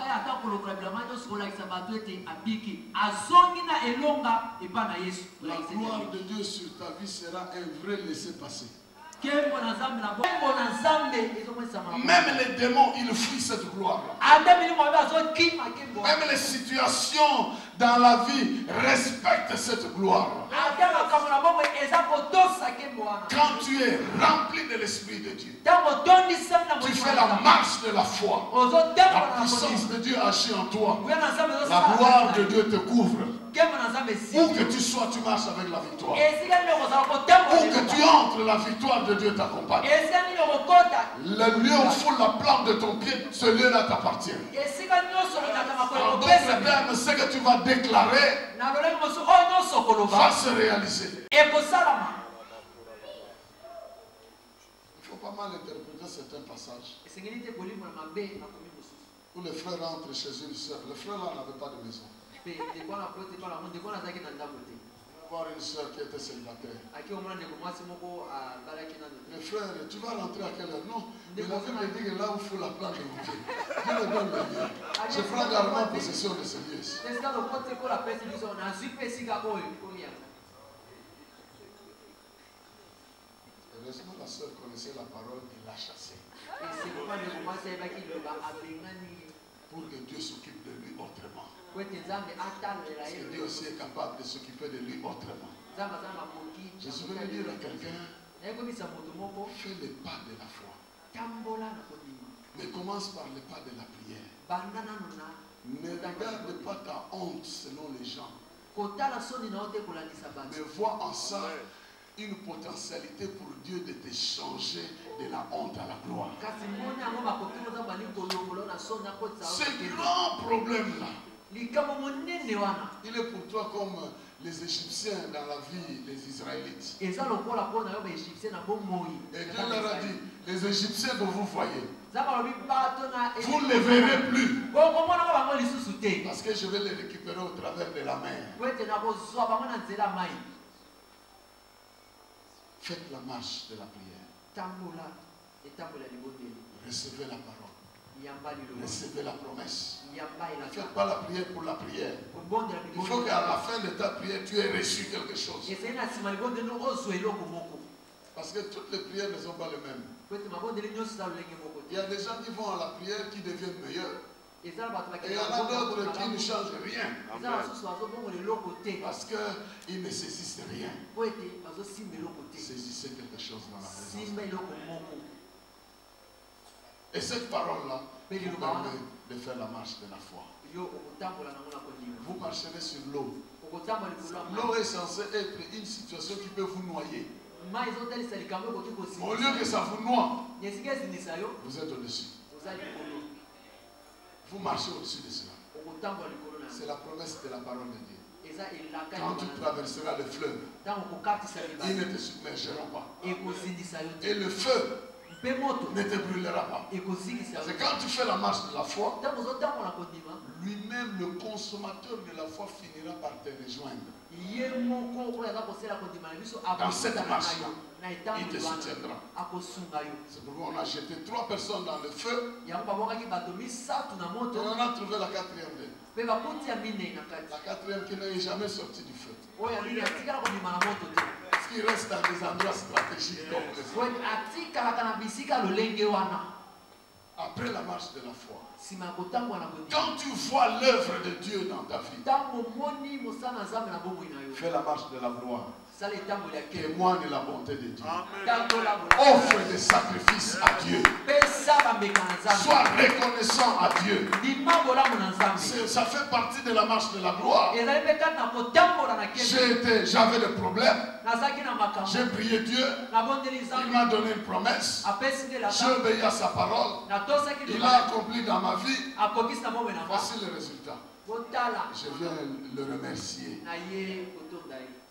gloire de Dieu sur ta vie sera un vrai laissez-passer. Même les démons, ils fuient cette gloire. Même les situations dans la vie respectent cette gloire. Quand tu es rempli de l'Esprit de Dieu, tu fais la marche de la foi. La puissance de Dieu agit en toi. La gloire de Dieu te couvre. Où que tu sois, tu marches avec la victoire. Où que tu entres, la victoire de Dieu t'accompagne. Le lieu où foule la plante de ton pied, ce lieu-là t'appartient. En d'autres termes, ce que tu vas déclarer va se réaliser. Il faut pas mal interpréter certains passages. Où les frères rentrent chez une soeur. Le frère là n'avait pas de maison. Voir une soeur qui était célibataire. Mais frère, tu vas rentrer à quelle heure? Non, il avait me dit que là où il faut la plante de mon pied. Dieu le donne le lieu. Je prends également possession de ce lieu. Heureusement, la soeur connaissait la parole et l'a chassée. Pour que Dieu s'occupe de lui autrement. Parce que Dieu aussi est capable de s'occuper de lui autrement. Je suis venu dire à quelqu'un, fais le pas de la foi. Mais commence par le pas de la prière. Ne regarde pas ta honte selon les gens. Mais vois en ça une potentialité pour Dieu de te changer de la honte à la gloire. Ce grand problème-là, il est pour toi comme les Égyptiens dans la vie des Israélites. Et Dieu leur a dit, les Égyptiens que vous voyez, vous ne les verrez plus. Parce que je vais les récupérer au travers de la mer. Faites la marche de la prière. Recevez la parole. Recevez la promesse. Ne faites pas la prière pour la prière. Il faut qu'à la fin de ta prière, tu aies reçu quelque chose. Parce que toutes les prières ne sont pas les mêmes. Il y a des gens qui vont à la prière qui deviennent meilleurs. Et il y en a d'autres qui ne changent rien. Parce qu'ils ne saisissent rien. Saisissez quelque chose dans la présence. Et cette parole-là vous permet de faire la marche de la foi. Vous marcherez sur l'eau. L'eau est censée être une situation qui peut vous noyer. Au lieu que ça vous noie, vous êtes au-dessus. Vous marchez au-dessus de cela. C'est la promesse de la parole de Dieu. Quand tu traverseras le fleuve, ils ne te submergeront pas. Et le feu ne te brûlera pas. Parce que quand tu fais la marche de la foi, lui-même, le consommateur de la foi, finira par te rejoindre. Dans cette marche-là, il te soutiendra. C'est pourquoi on a jeté 3 personnes dans le feu. Et on a trouvé la 4e. La 4e qui n'est jamais sortie du feu. Parce qu'il reste dans des endroits stratégiques comme le feu. Après la marche de la foi, quand tu vois l'œuvre de Dieu dans ta vie, fais la marche de la gloire. Témoigne la bonté de Dieu. Offre des sacrifices à Dieu. Sois reconnaissant à Dieu. Ça fait partie de la marche de la gloire. J'avais des problèmes. J'ai prié Dieu. Il m'a donné une promesse. J'ai obéi à sa parole. Il a accompli dans ma vie. Voici le résultat. Je viens le remercier.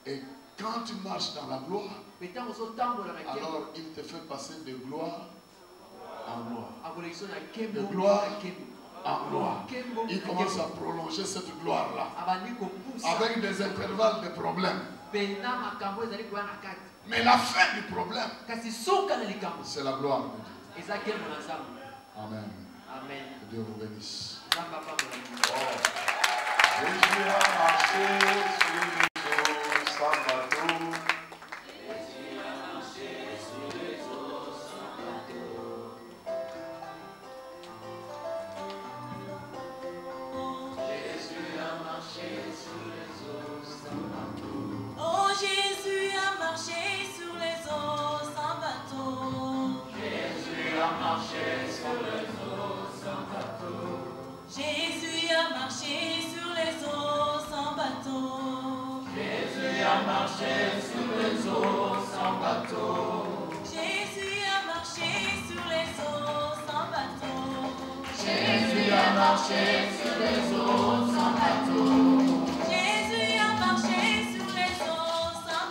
Et quand tu marches dans la gloire, alors il te fait passer de gloire en gloire. De gloire en gloire. Il commence à prolonger cette gloire-là avec des intervalles de problèmes. Mais la fin du problème, c'est la gloire de Dieu. Amen. Que Dieu vous bénisse. Jésus a marché sur les eaux sans bateau. Jésus a marché sur les eaux sans bateau. Jésus a marché sur les eaux sans bateau. Oh, Jésus a marché sur les eaux sans bateau. Jésus a marché sur les eaux sans bateau. Jésus a marché sur les eaux sans bateau. Jésus a marché sur les eaux sans bateau. Jésus a marché sur les eaux sans bateau. Jésus a marché sur les eaux sans bateau. Jésus a marché sur les eaux sans bateau.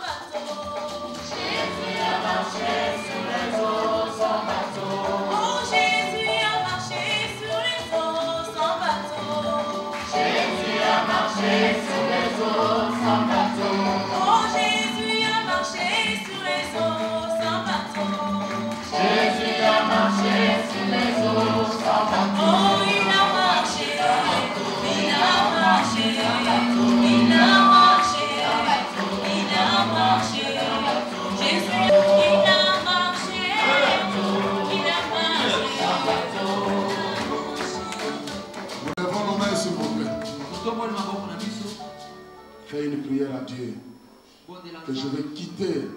Jésus a marché sur les eaux sans bateau. Oh, Jésus a marché sur les eaux sans bateau. Jésus a marché sur les eaux sans bateau. Oh, Jésus a marché sur les eaux sans bateau. Jésus a marché sur les eaux sans bateau. Oh, il a marché, il a marché, il a marché, il a marché. Jésus, il a marché, il a marché. Nous levons nos mains s'il vous plaît. Fais une prière à Dieu que je vais quitter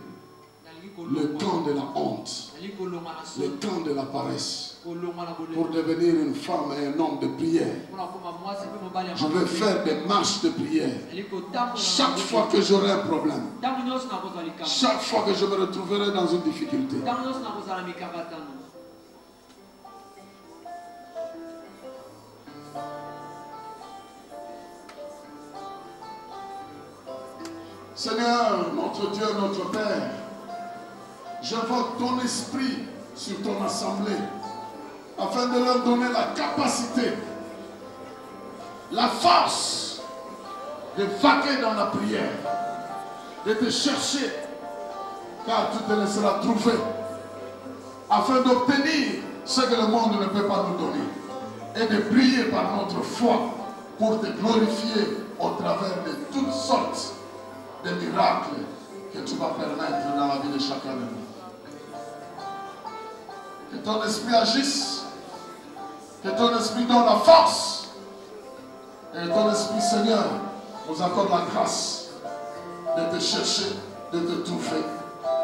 le camp de la honte, le camp de la paresse, pour devenir une femme et un homme de prière. Je vais faire des marches de prière. Chaque fois que j'aurai un problème, chaque fois que je me retrouverai dans une difficulté, Seigneur, notre Dieu, notre Père, j'invoque ton esprit sur ton assemblée afin de leur donner la capacité, la force de vaquer dans la prière, de te chercher, car tu te laisseras trouver, afin d'obtenir ce que le monde ne peut pas nous donner et de briller par notre foi pour te glorifier au travers de toutes sortes de miracles que tu vas permettre dans la vie de chacun de nous. Que ton esprit agisse, que ton esprit donne la force Et ton Esprit, Seigneur, nous accorde la grâce de te chercher, de te trouver.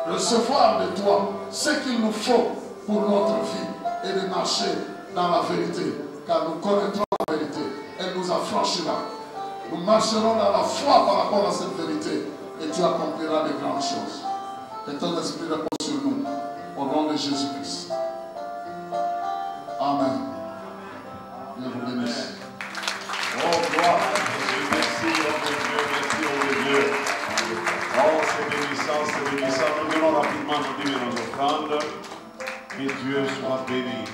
Recevoir de toi ce qu'il nous faut pour notre vie et de marcher dans la vérité. Car nous connaîtrons la vérité. Elle nous affranchira. Nous marcherons dans la foi par rapport à cette vérité. Et tu accompliras de grandes choses. Que ton Esprit repose sur nous. Au nom de Jésus-Christ. Amen. Je vous bénisse. Oh, gloire. Merci, oh Dieu. Oh, c'est bénissant, c'est bénissant. Nous venons rapidement nous dire nos offrandes. Que Dieu soit béni.